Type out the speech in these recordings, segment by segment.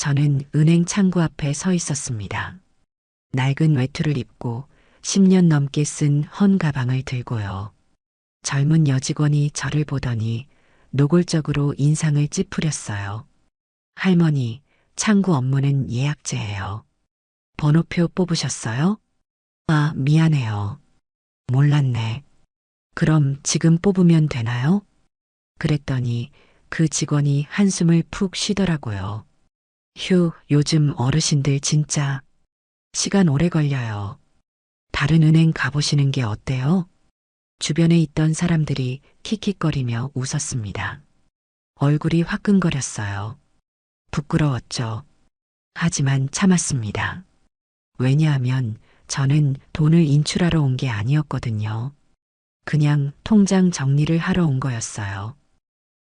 저는 은행 창구 앞에 서 있었습니다. 낡은 외투를 입고 10년 넘게 쓴 헌 가방을 들고요. 젊은 여직원이 저를 보더니 노골적으로 인상을 찌푸렸어요. 할머니, 창구 업무는 예약제예요. 번호표 뽑으셨어요? 아, 미안해요. 몰랐네. 그럼 지금 뽑으면 되나요? 그랬더니 그 직원이 한숨을 푹 쉬더라고요. 휴, 요즘 어르신들 진짜 시간 오래 걸려요. 다른 은행 가보시는 게 어때요? 주변에 있던 사람들이 킥킥거리며 웃었습니다. 얼굴이 화끈거렸어요. 부끄러웠죠. 하지만 참았습니다. 왜냐하면 저는 돈을 인출하러 온 게 아니었거든요. 그냥 통장 정리를 하러 온 거였어요.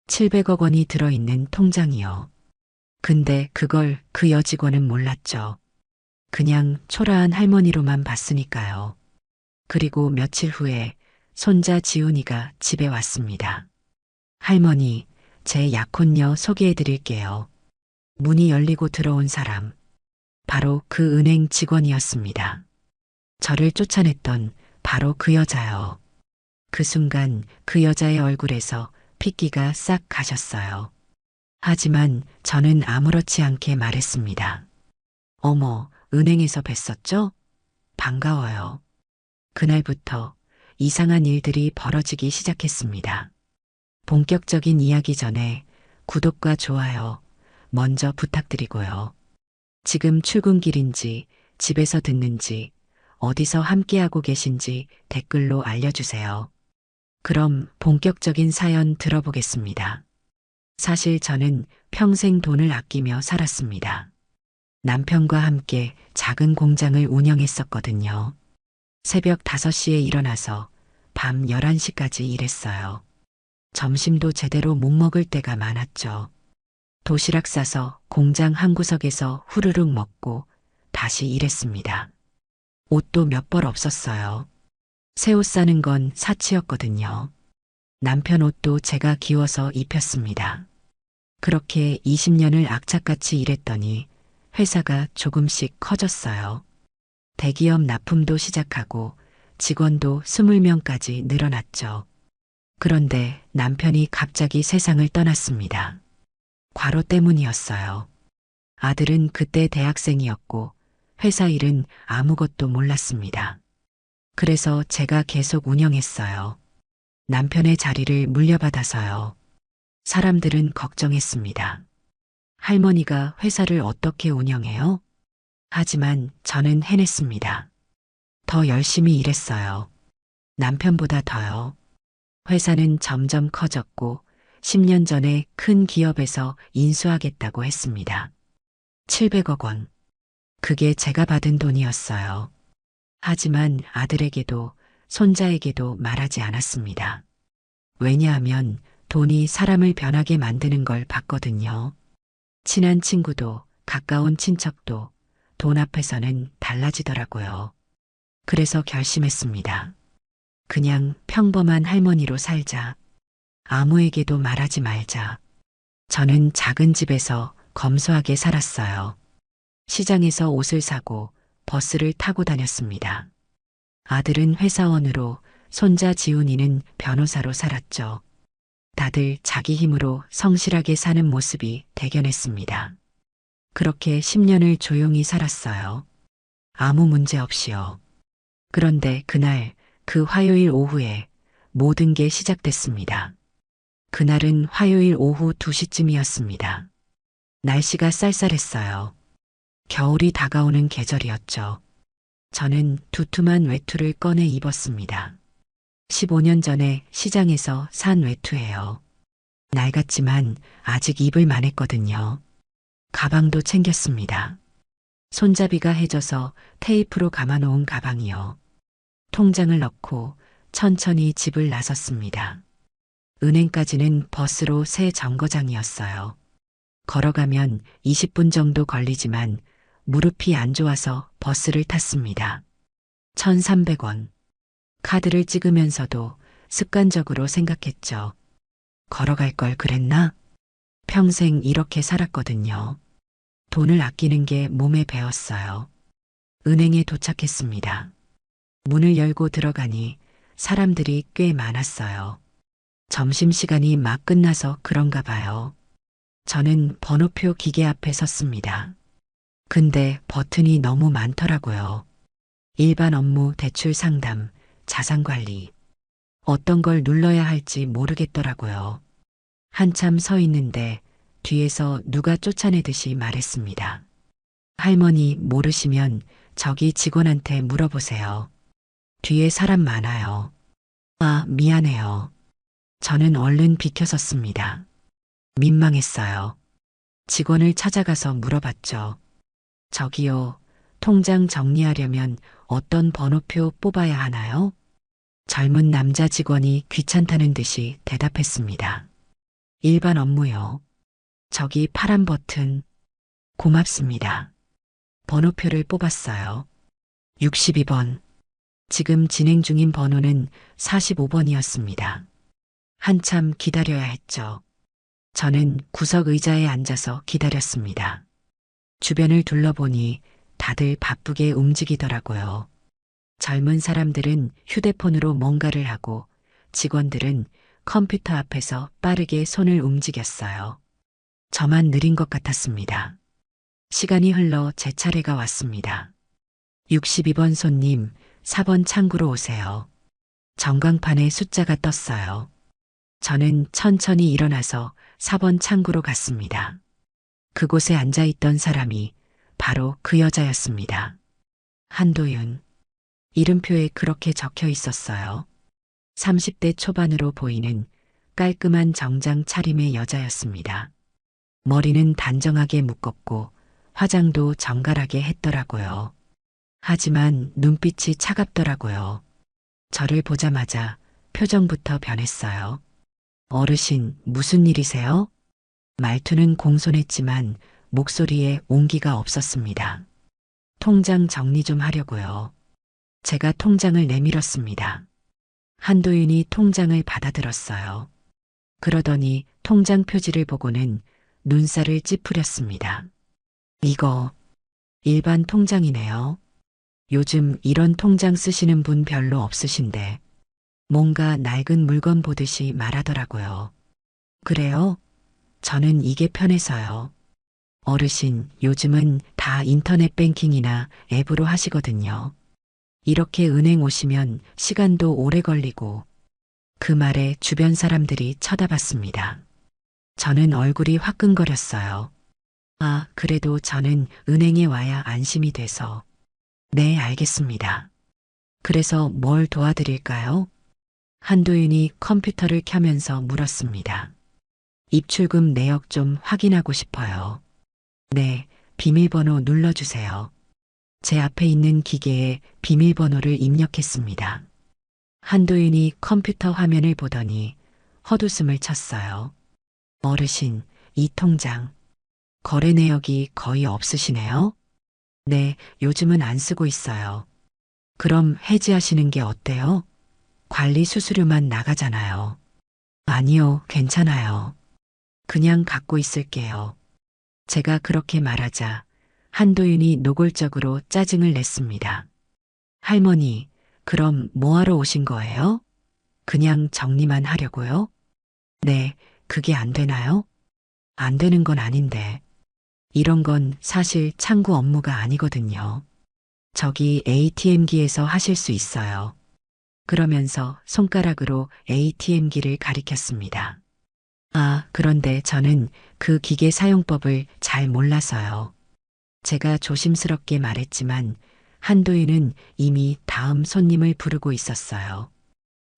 700억 원이 들어있는 통장이요. 근데 그걸 그 여직원은 몰랐죠. 그냥 초라한 할머니로만 봤으니까요. 그리고 며칠 후에 손자 지훈이가 집에 왔습니다. 할머니, 제 약혼녀 소개해 드릴게요. 문이 열리고 들어온 사람. 바로 그 은행 직원이었습니다. 저를 쫓아냈던 바로 그 여자요. 그 순간 그 여자의 얼굴에서 핏기가 싹 가셨어요. 하지만 저는 아무렇지 않게 말했습니다. 어머, 은행에서 뵀었죠? 반가워요. 그날부터 이상한 일들이 벌어지기 시작했습니다. 본격적인 이야기 전에 구독과 좋아요 먼저 부탁드리고요. 지금 출근길인지 집에서 듣는지 어디서 함께하고 계신지 댓글로 알려주세요. 그럼 본격적인 사연 들어보겠습니다. 사실 저는 평생 돈을 아끼며 살았습니다. 남편과 함께 작은 공장을 운영했었거든요. 새벽 5시에 일어나서 밤 11시까지 일했어요. 점심도 제대로 못 먹을 때가 많았죠. 도시락 싸서 공장 한 구석에서 후루룩 먹고 다시 일했습니다. 옷도 몇 벌 없었어요. 새 옷 사는 건 사치였거든요. 남편 옷도 제가 기워서 입혔습니다. 그렇게 20년을 악착같이 일했더니 회사가 조금씩 커졌어요. 대기업 납품도 시작하고 직원도 20명까지 늘어났죠. 그런데 남편이 갑자기 세상을 떠났습니다. 과로 때문이었어요. 아들은 그때 대학생이었고 회사 일은 아무것도 몰랐습니다. 그래서 제가 계속 운영했어요. 남편의 자리를 물려받아서요. 사람들은 걱정했습니다. 할머니가 회사를 어떻게 운영해요? 하지만 저는 해냈습니다. 더 열심히 일했어요. 남편보다 더요. 회사는 점점 커졌고 10년 전에 큰 기업에서 인수하겠다고 했습니다. 700억 원. 그게 제가 받은 돈이었어요. 하지만 아들에게도 손자에게도 말하지 않았습니다. 왜냐하면 돈이 사람을 변하게 만드는 걸 봤거든요. 친한 친구도 가까운 친척도 돈 앞에서는 달라지더라고요. 그래서 결심했습니다. 그냥 평범한 할머니로 살자. 아무에게도 말하지 말자. 저는 작은 집에서 검소하게 살았어요. 시장에서 옷을 사고 버스를 타고 다녔습니다. 아들은 회사원으로 손자 지훈이는 변호사로 살았죠. 다들 자기 힘으로 성실하게 사는 모습이 대견했습니다. 그렇게 10년을 조용히 살았어요. 아무 문제 없이요. 그런데 그날 그 화요일 오후에 모든 게 시작됐습니다. 그날은 화요일 오후 2시쯤이었습니다. 날씨가 쌀쌀했어요. 겨울이 다가오는 계절이었죠. 저는 두툼한 외투를 꺼내 입었습니다. 15년 전에 시장에서 산 외투예요. 낡았지만 아직 입을 만했거든요. 가방도 챙겼습니다. 손잡이가 해져서 테이프로 감아놓은 가방이요. 통장을 넣고 천천히 집을 나섰습니다. 은행까지는 버스로 새 정거장이었어요. 걸어가면 20분 정도 걸리지만 무릎이 안 좋아서 버스를 탔습니다. 1,300원. 카드를 찍으면서도 습관적으로 생각했죠. 걸어갈 걸 그랬나? 평생 이렇게 살았거든요. 돈을 아끼는 게 몸에 배었어요. 은행에 도착했습니다. 문을 열고 들어가니 사람들이 꽤 많았어요. 점심시간이 막 끝나서 그런가 봐요. 저는 번호표 기계 앞에 섰습니다. 근데 버튼이 너무 많더라고요. 일반 업무, 대출 상담, 자산 관리. 어떤 걸 눌러야 할지 모르겠더라고요. 한참 서 있는데 뒤에서 누가 쫓아내듯이 말했습니다. 할머니 모르시면 저기 직원한테 물어보세요. 뒤에 사람 많아요. 아, 미안해요. 저는 얼른 비켜섰습니다. 민망했어요. 직원을 찾아가서 물어봤죠. 저기요, 통장 정리하려면 어떤 번호표 뽑아야 하나요? 젊은 남자 직원이 귀찮다는 듯이 대답했습니다. 일반 업무요. 저기 파란 버튼. 고맙습니다. 번호표를 뽑았어요. 62번. 지금 진행 중인 번호는 45번이었습니다. 한참 기다려야 했죠. 저는 구석 의자에 앉아서 기다렸습니다. 주변을 둘러보니 다들 바쁘게 움직이더라고요. 젊은 사람들은 휴대폰으로 뭔가를 하고 직원들은 컴퓨터 앞에서 빠르게 손을 움직였어요. 저만 느린 것 같았습니다. 시간이 흘러 제 차례가 왔습니다. 62번 손님, 4번 창구로 오세요. 전광판에 숫자가 떴어요. 저는 천천히 일어나서 4번 창구로 갔습니다. 그곳에 앉아있던 사람이 바로 그 여자였습니다. 한도윤. 이름표에 그렇게 적혀 있었어요. 30대 초반으로 보이는 깔끔한 정장 차림의 여자였습니다. 머리는 단정하게 묶었고 화장도 정갈하게 했더라고요. 하지만 눈빛이 차갑더라고요. 저를 보자마자 표정부터 변했어요. 어르신, 무슨 일이세요? 말투는 공손했지만 목소리에 온기가 없었습니다. 통장 정리 좀 하려고요. 제가 통장을 내밀었습니다. 한도윤이 통장을 받아들었어요. 그러더니 통장 표지를 보고는 눈살을 찌푸렸습니다. 이거 일반 통장이네요. 요즘 이런 통장 쓰시는 분 별로 없으신데 뭔가 낡은 물건 보듯이 말하더라고요. 그래요? 저는 이게 편해서요. 어르신, 요즘은 다 인터넷 뱅킹이나 앱으로 하시거든요. 이렇게 은행 오시면 시간도 오래 걸리고. 그 말에 주변 사람들이 쳐다봤습니다. 저는 얼굴이 화끈거렸어요. 아, 그래도 저는 은행에 와야 안심이 돼서. 네, 알겠습니다. 그래서 뭘 도와드릴까요? 한도윤이 컴퓨터를 켜면서 물었습니다. 입출금 내역 좀 확인하고 싶어요. 네, 비밀번호 눌러주세요. 제 앞에 있는 기계에 비밀번호를 입력했습니다. 한도윤이 컴퓨터 화면을 보더니 헛웃음을 쳤어요. 어르신, 이 통장. 거래 내역이 거의 없으시네요? 네, 요즘은 안 쓰고 있어요. 그럼 해지하시는 게 어때요? 관리 수수료만 나가잖아요. 아니요, 괜찮아요. 그냥 갖고 있을게요. 제가 그렇게 말하자 한도윤이 노골적으로 짜증을 냈습니다. 할머니, 그럼 뭐하러 오신 거예요? 그냥 정리만 하려고요? 네, 그게 안 되나요? 안 되는 건 아닌데. 이런 건 사실 창구 업무가 아니거든요. 저기 ATM기에서 하실 수 있어요. 그러면서 손가락으로 ATM기를 가리켰습니다. 아, 그런데 저는 그 기계 사용법을 잘 몰라서요. 제가 조심스럽게 말했지만 한도윤은 이미 다음 손님을 부르고 있었어요.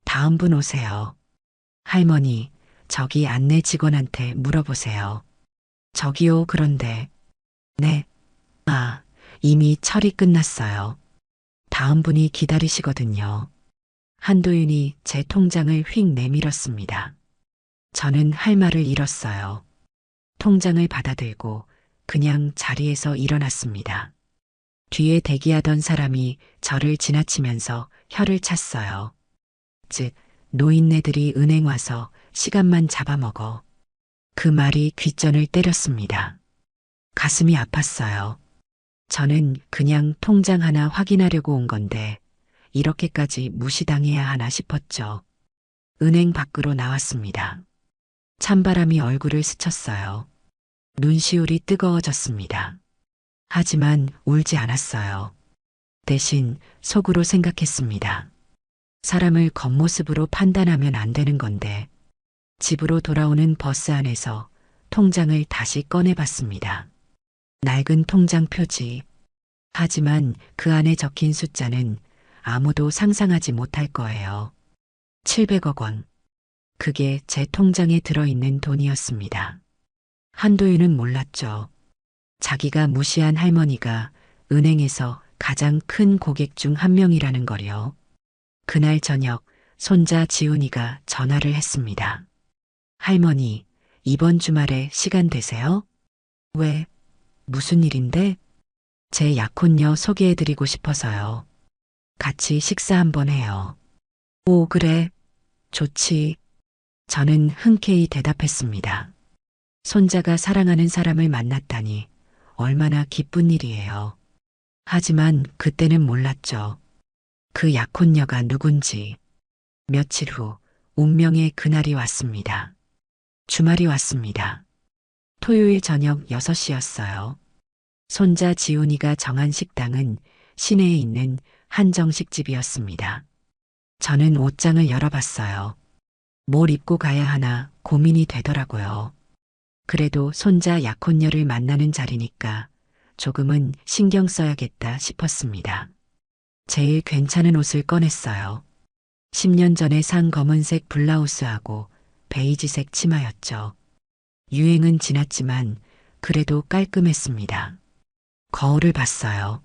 다음 분 오세요. 할머니, 저기 안내 직원한테 물어보세요. 저기요, 그런데. 네. 아, 이미 처리 끝났어요. 다음 분이 기다리시거든요. 한도윤이 제 통장을 휙 내밀었습니다. 저는 할 말을 잃었어요. 통장을 받아들고 그냥 자리에서 일어났습니다. 뒤에 대기하던 사람이 저를 지나치면서 혀를 찼어요. 즉, 노인네들이 은행 와서 시간만 잡아먹어. 그 말이 귓전을 때렸습니다. 가슴이 아팠어요. 저는 그냥 통장 하나 확인하려고 온 건데 이렇게까지 무시당해야 하나 싶었죠. 은행 밖으로 나왔습니다. 찬바람이 얼굴을 스쳤어요. 눈시울이 뜨거워졌습니다. 하지만 울지 않았어요. 대신 속으로 생각했습니다. 사람을 겉모습으로 판단하면 안 되는 건데 집으로 돌아오는 버스 안에서 통장을 다시 꺼내봤습니다. 낡은 통장 표지. 하지만 그 안에 적힌 숫자는 아무도 상상하지 못할 거예요. 700억 원. 그게 제 통장에 들어있는 돈이었습니다. 한도윤은 몰랐죠. 자기가 무시한 할머니가 은행에서 가장 큰 고객 중 한 명이라는 걸요. 그날 저녁 손자 지훈이가 전화를 했습니다. 할머니, 이번 주말에 시간 되세요? 왜? 무슨 일인데? 제 약혼녀 소개해드리고 싶어서요. 같이 식사 한번 해요. 오, 그래. 좋지. 저는 흔쾌히 대답했습니다. 손자가 사랑하는 사람을 만났다니 얼마나 기쁜 일이에요. 하지만 그때는 몰랐죠. 그 약혼녀가 누군지. 며칠 후 운명의 그날이 왔습니다. 주말이 왔습니다. 토요일 저녁 6시였어요. 손자 지훈이가 정한 식당은 시내에 있는 한정식집이었습니다. 저는 옷장을 열어봤어요. 뭘 입고 가야 하나 고민이 되더라고요. 그래도 손자 약혼녀를 만나는 자리니까 조금은 신경 써야겠다 싶었습니다. 제일 괜찮은 옷을 꺼냈어요. 10년 전에 산 검은색 블라우스하고 베이지색 치마였죠. 유행은 지났지만 그래도 깔끔했습니다. 거울을 봤어요.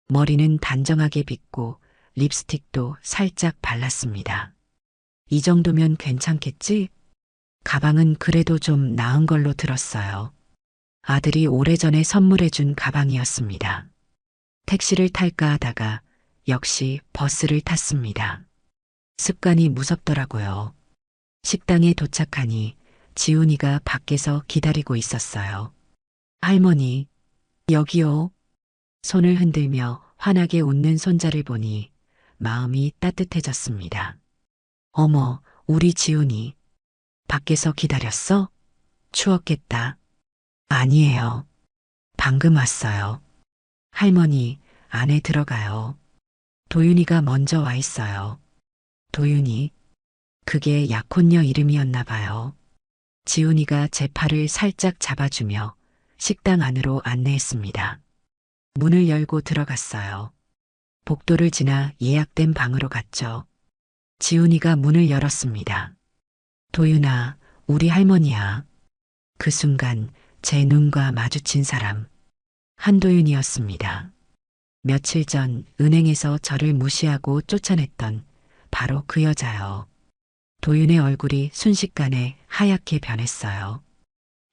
머리는 단정하게 빗고 립스틱도 살짝 발랐습니다. 이 정도면 괜찮겠지? 가방은 그래도 좀 나은 걸로 들었어요. 아들이 오래전에 선물해준 가방이었습니다. 택시를 탈까 하다가 역시 버스를 탔습니다. 습관이 무섭더라고요. 식당에 도착하니 지훈이가 밖에서 기다리고 있었어요. 할머니, 여기요. 손을 흔들며 환하게 웃는 손자를 보니 마음이 따뜻해졌습니다. 어머, 우리 지훈이. 밖에서 기다렸어? 추웠겠다. 아니에요. 방금 왔어요. 할머니, 안에 들어가요. 도윤이가 먼저 와 있어요. 도윤이? 그게 약혼녀 이름이었나 봐요. 지훈이가 제 팔을 살짝 잡아주며 식당 안으로 안내했습니다. 문을 열고 들어갔어요. 복도를 지나 예약된 방으로 갔죠. 지훈이가 문을 열었습니다. 도윤아, 우리 할머니야. 그 순간 제 눈과 마주친 사람, 한도윤이었습니다. 며칠 전 은행에서 저를 무시하고 쫓아냈던 바로 그 여자요. 도윤의 얼굴이 순식간에 하얗게 변했어요.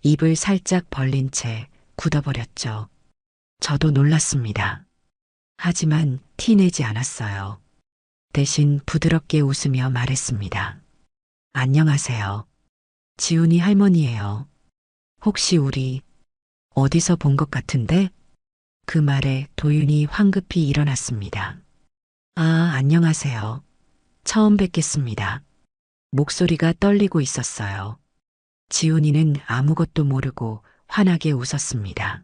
입을 살짝 벌린 채 굳어버렸죠. 저도 놀랐습니다. 하지만 티내지 않았어요. 대신 부드럽게 웃으며 말했습니다. 안녕하세요. 지훈이 할머니예요. 혹시 우리 어디서 본 것 같은데? 그 말에 도윤이 황급히 일어났습니다. 아, 안녕하세요. 처음 뵙겠습니다. 목소리가 떨리고 있었어요. 지훈이는 아무것도 모르고 환하게 웃었습니다.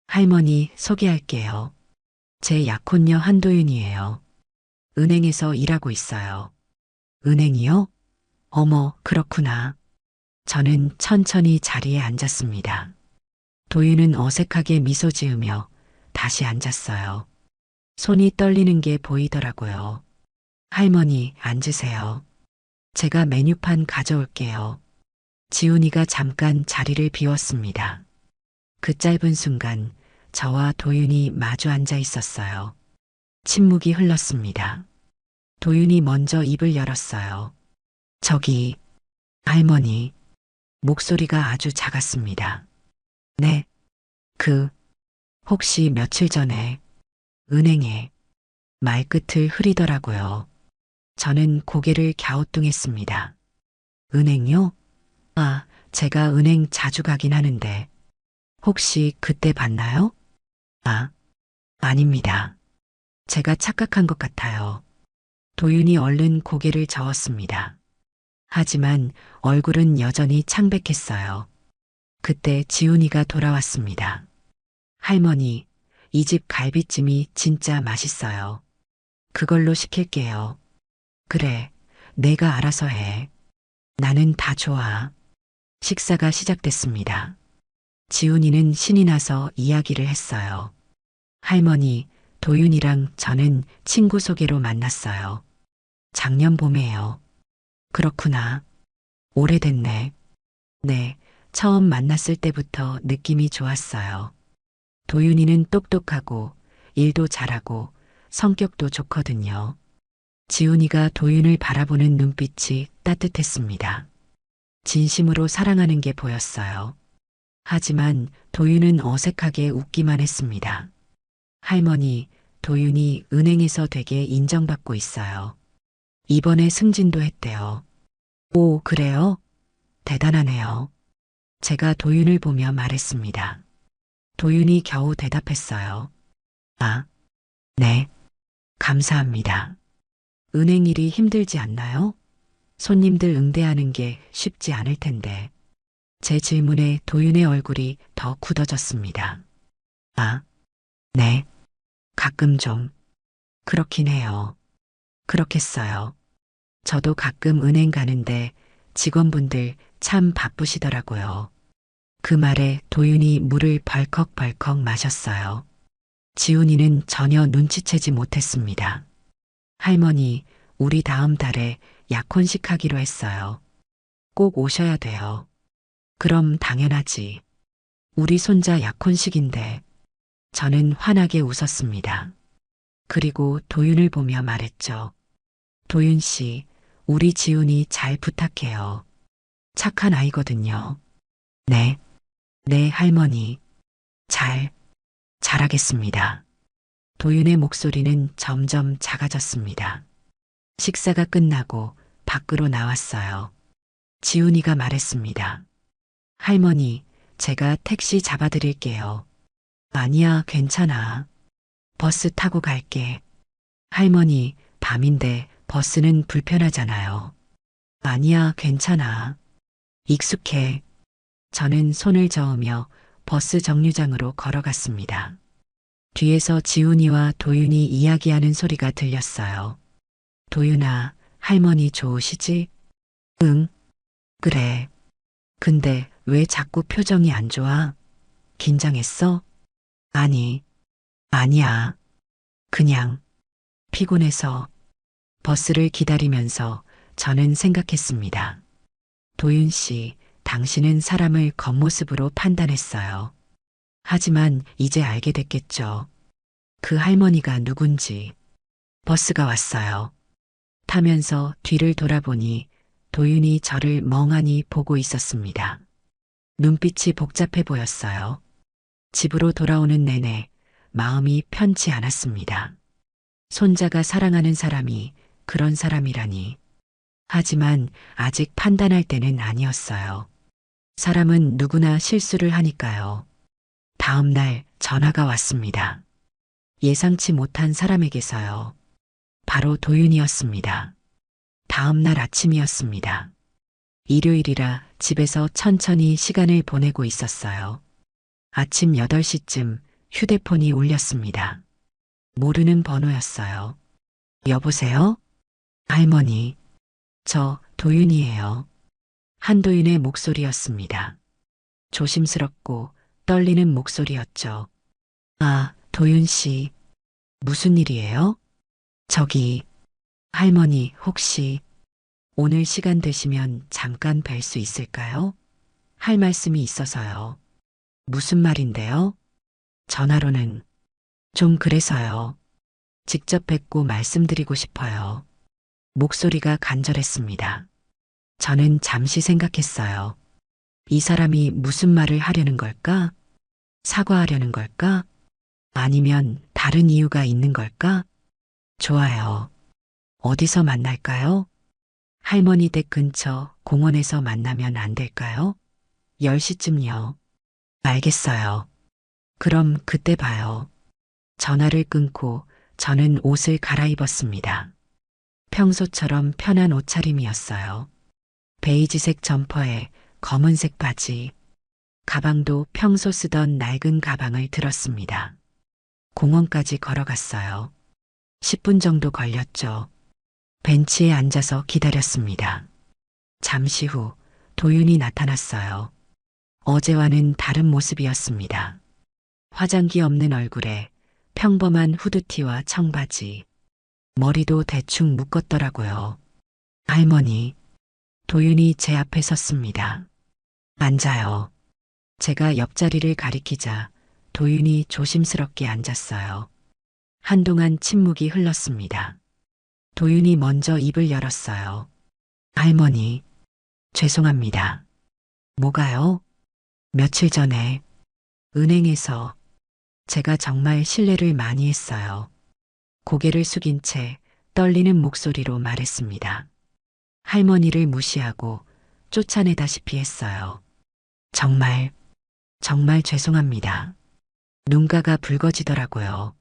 할머니 소개할게요. 제 약혼녀 한도윤이에요. 은행에서 일하고 있어요. 은행이요? 어머, 그렇구나. 저는 천천히 자리에 앉았습니다. 도윤은 어색하게 미소 지으며 다시 앉았어요. 손이 떨리는 게 보이더라고요. 할머니, 앉으세요. 제가 메뉴판 가져올게요. 지훈이가 잠깐 자리를 비웠습니다. 그 짧은 순간 저와 도윤이 마주 앉아 있었어요. 침묵이 흘렀습니다. 도윤이 먼저 입을 열었어요. 저기, 할머니. 목소리가 아주 작았습니다. 네. 혹시 며칠 전에 은행에 말끝을 흐리더라고요. 저는 고개를 갸우뚱했습니다. 은행요? 아, 제가 은행 자주 가긴 하는데 혹시 그때 봤나요? 아, 아닙니다. 제가 착각한 것 같아요. 도윤이 얼른 고개를 저었습니다. 하지만 얼굴은 여전히 창백했어요. 그때 지훈이가 돌아왔습니다. 할머니, 이 집 갈비찜이 진짜 맛있어요. 그걸로 시킬게요. 그래, 내가 알아서 해. 나는 다 좋아. 식사가 시작됐습니다. 지훈이는 신이 나서 이야기를 했어요. 할머니, 도윤이랑 저는 친구 소개로 만났어요. 작년 봄에요. 그렇구나. 오래됐네. 네, 처음 만났을 때부터 느낌이 좋았어요. 도윤이는 똑똑하고 일도 잘하고 성격도 좋거든요. 지훈이가 도윤을 바라보는 눈빛이 따뜻했습니다. 진심으로 사랑하는 게 보였어요. 하지만 도윤은 어색하게 웃기만 했습니다. 할머니, 도윤이 은행에서 되게 인정받고 있어요. 이번에 승진도 했대요. 오, 그래요? 대단하네요. 제가 도윤을 보며 말했습니다. 도윤이 겨우 대답했어요. 아, 네. 감사합니다. 은행 일이 힘들지 않나요? 손님들 응대하는 게 쉽지 않을 텐데. 제 질문에 도윤의 얼굴이 더 굳어졌습니다. 아, 네. 가끔 좀. 그렇긴 해요. 그렇겠어요. 저도 가끔 은행 가는데 직원분들 참 바쁘시더라고요. 그 말에 도윤이 물을 벌컥벌컥 마셨어요. 지훈이는 전혀 눈치채지 못했습니다. 할머니, 우리 다음 달에 약혼식 하기로 했어요. 꼭 오셔야 돼요. 그럼 당연하지. 우리 손자 약혼식인데. 저는 환하게 웃었습니다. 그리고 도윤을 보며 말했죠. 도윤 씨, 우리 지훈이 잘 부탁해요. 착한 아이거든요. 네, 네, 할머니. 잘하겠습니다. 도윤의 목소리는 점점 작아졌습니다. 식사가 끝나고 밖으로 나왔어요. 지훈이가 말했습니다. 할머니, 제가 택시 잡아드릴게요. 아니야, 괜찮아. 버스 타고 갈게. 할머니, 밤인데 버스는 불편하잖아요. 아니야, 괜찮아. 익숙해. 저는 손을 저으며 버스 정류장으로 걸어갔습니다. 뒤에서 지훈이와 도윤이 이야기하는 소리가 들렸어요. 도윤아, 할머니 좋으시지? 응, 그래. 근데 왜 자꾸 표정이 안 좋아? 긴장했어? 아니, 아니야. 그냥 피곤해서 버스를 기다리면서 저는 생각했습니다. 도윤 씨, 당신은 사람을 겉모습으로 판단했어요. 하지만 이제 알게 됐겠죠. 그 할머니가 누군지. 버스가 왔어요. 타면서 뒤를 돌아보니 도윤이 저를 멍하니 보고 있었습니다. 눈빛이 복잡해 보였어요. 집으로 돌아오는 내내 마음이 편치 않았습니다. 손자가 사랑하는 사람이 그런 사람이라니. 하지만 아직 판단할 때는 아니었어요. 사람은 누구나 실수를 하니까요. 다음 날 전화가 왔습니다. 예상치 못한 사람에게서요. 바로 도윤이었습니다. 다음 날 아침이었습니다. 일요일이라 집에서 천천히 시간을 보내고 있었어요. 아침 8시쯤 휴대폰이 울렸습니다. 모르는 번호였어요. 여보세요? 할머니, 저 도윤이에요. 한도윤의 목소리였습니다. 조심스럽고 떨리는 목소리였죠. 아, 도윤 씨, 무슨 일이에요? 저기, 할머니, 혹시 오늘 시간 되시면 잠깐 뵐 수 있을까요? 할 말씀이 있어서요. 무슨 말인데요? 전화로는 좀 그래서요. 직접 뵙고 말씀드리고 싶어요. 목소리가 간절했습니다. 저는 잠시 생각했어요. 이 사람이 무슨 말을 하려는 걸까? 사과하려는 걸까? 아니면 다른 이유가 있는 걸까? 좋아요. 어디서 만날까요? 할머니 댁 근처 공원에서 만나면 안 될까요? 10시쯤요. 알겠어요. 그럼 그때 봐요. 전화를 끊고 저는 옷을 갈아입었습니다. 평소처럼 편한 옷차림이었어요. 베이지색 점퍼에 검은색 바지, 가방도 평소 쓰던 낡은 가방을 들었습니다. 공원까지 걸어갔어요. 10분 정도 걸렸죠. 벤치에 앉아서 기다렸습니다. 잠시 후 도윤이 나타났어요. 어제와는 다른 모습이었습니다. 화장기 없는 얼굴에 평범한 후드티와 청바지, 머리도 대충 묶었더라고요. 할머니, 도윤이 제 앞에 섰습니다. 앉아요. 제가 옆자리를 가리키자 도윤이 조심스럽게 앉았어요. 한동안 침묵이 흘렀습니다. 도윤이 먼저 입을 열었어요. 할머니, 죄송합니다. 뭐가요? 며칠 전에 은행에서 제가 정말 실례를 많이 했어요. 고개를 숙인 채 떨리는 목소리로 말했습니다. 할머니를 무시하고 쫓아내다시피 했어요. 정말, 정말 죄송합니다. 눈가가 붉어지더라고요.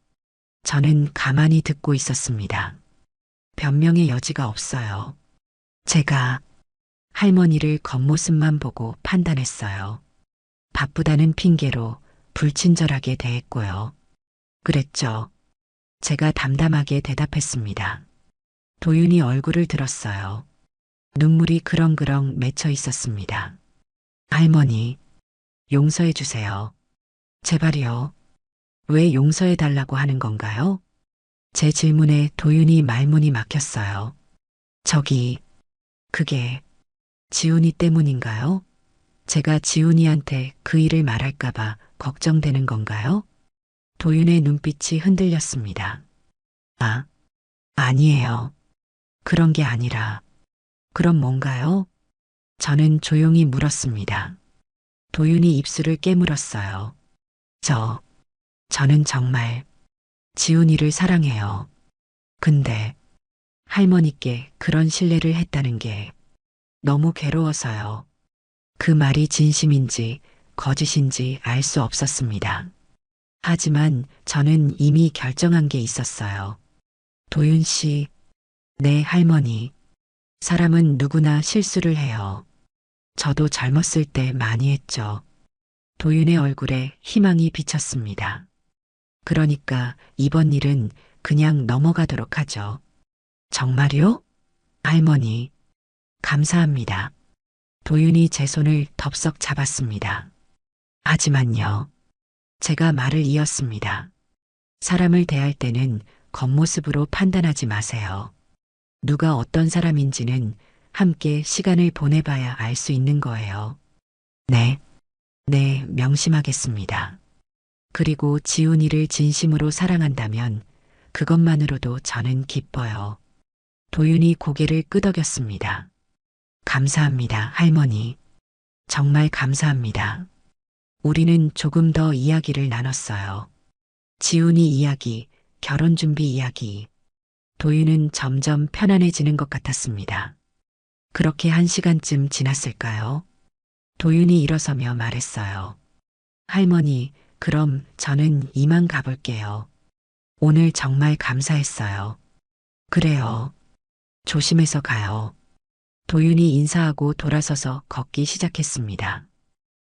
저는 가만히 듣고 있었습니다. 변명의 여지가 없어요. 제가 할머니를 겉모습만 보고 판단했어요. 바쁘다는 핑계로 불친절하게 대했고요. 그랬죠. 제가 담담하게 대답했습니다. 도윤이 얼굴을 들었어요. 눈물이 그렁그렁 맺혀 있었습니다. 할머니, 용서해 주세요. 제발이요. 왜 용서해 달라고 하는 건가요? 제 질문에 도윤이 말문이 막혔어요. 그게 지훈이 때문인가요? 제가 지훈이한테 그 일을 말할까봐 걱정되는 건가요? 도윤의 눈빛이 흔들렸습니다. 아니에요. 그런 게 아니라, 그럼 뭔가요? 저는 조용히 물었습니다. 도윤이 입술을 깨물었어요. 저는 정말 지훈이를 사랑해요. 근데 할머니께 그런 신뢰를 했다는 게 너무 괴로워서요. 그 말이 진심인지 거짓인지 알 수 없었습니다. 하지만 저는 이미 결정한 게 있었어요. 도윤 씨, 네 할머니. 사람은 누구나 실수를 해요. 저도 젊었을 때 많이 했죠. 도윤의 얼굴에 희망이 비쳤습니다. 그러니까 이번 일은 그냥 넘어가도록 하죠. 정말요? 할머니, 감사합니다. 도윤이 제 손을 덥석 잡았습니다. 하지만요. 제가 말을 이었습니다. 사람을 대할 때는 겉모습으로 판단하지 마세요. 누가 어떤 사람인지는 함께 시간을 보내봐야 알 수 있는 거예요. 네, 명심하겠습니다. 그리고 지훈이를 진심으로 사랑한다면 그것만으로도 저는 기뻐요. 도윤이 고개를 끄덕였습니다. 감사합니다, 할머니. 정말 감사합니다. 우리는 조금 더 이야기를 나눴어요. 지훈이 이야기, 결혼 준비 이야기. 도윤은 점점 편안해지는 것 같았습니다. 그렇게 1시간쯤 지났을까요? 도윤이 일어서며 말했어요. 할머니, 그럼 저는 이만 가볼게요. 오늘 정말 감사했어요. 그래요. 조심해서 가요. 도윤이 인사하고 돌아서서 걷기 시작했습니다.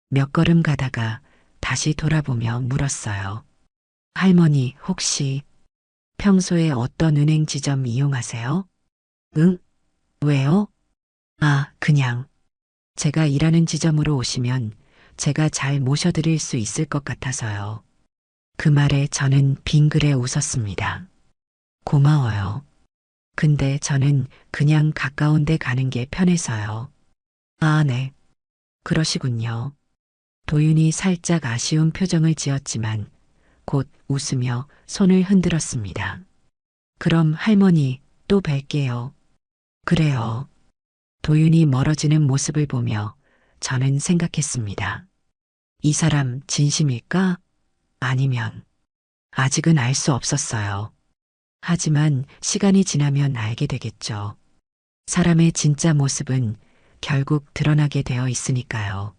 몇 걸음 가다가 다시 돌아보며 물었어요. 할머니, 혹시 평소에 어떤 은행 지점 이용하세요? 응? 왜요? 그냥. 제가 일하는 지점으로 오시면 제가 잘 모셔드릴 수 있을 것 같아서요. 그 말에 저는 빙그레 웃었습니다. 고마워요. 근데 저는 그냥 가까운 데 가는 게 편해서요. 네. 그러시군요. 도윤이 살짝 아쉬운 표정을 지었지만 곧 웃으며 손을 흔들었습니다. 그럼 할머니 또 뵐게요. 그래요. 도윤이 멀어지는 모습을 보며 저는 생각했습니다. 이 사람 진심일까? 아니면 아직은 알 수 없었어요. 하지만 시간이 지나면 알게 되겠죠. 사람의 진짜 모습은 결국 드러나게 되어 있으니까요.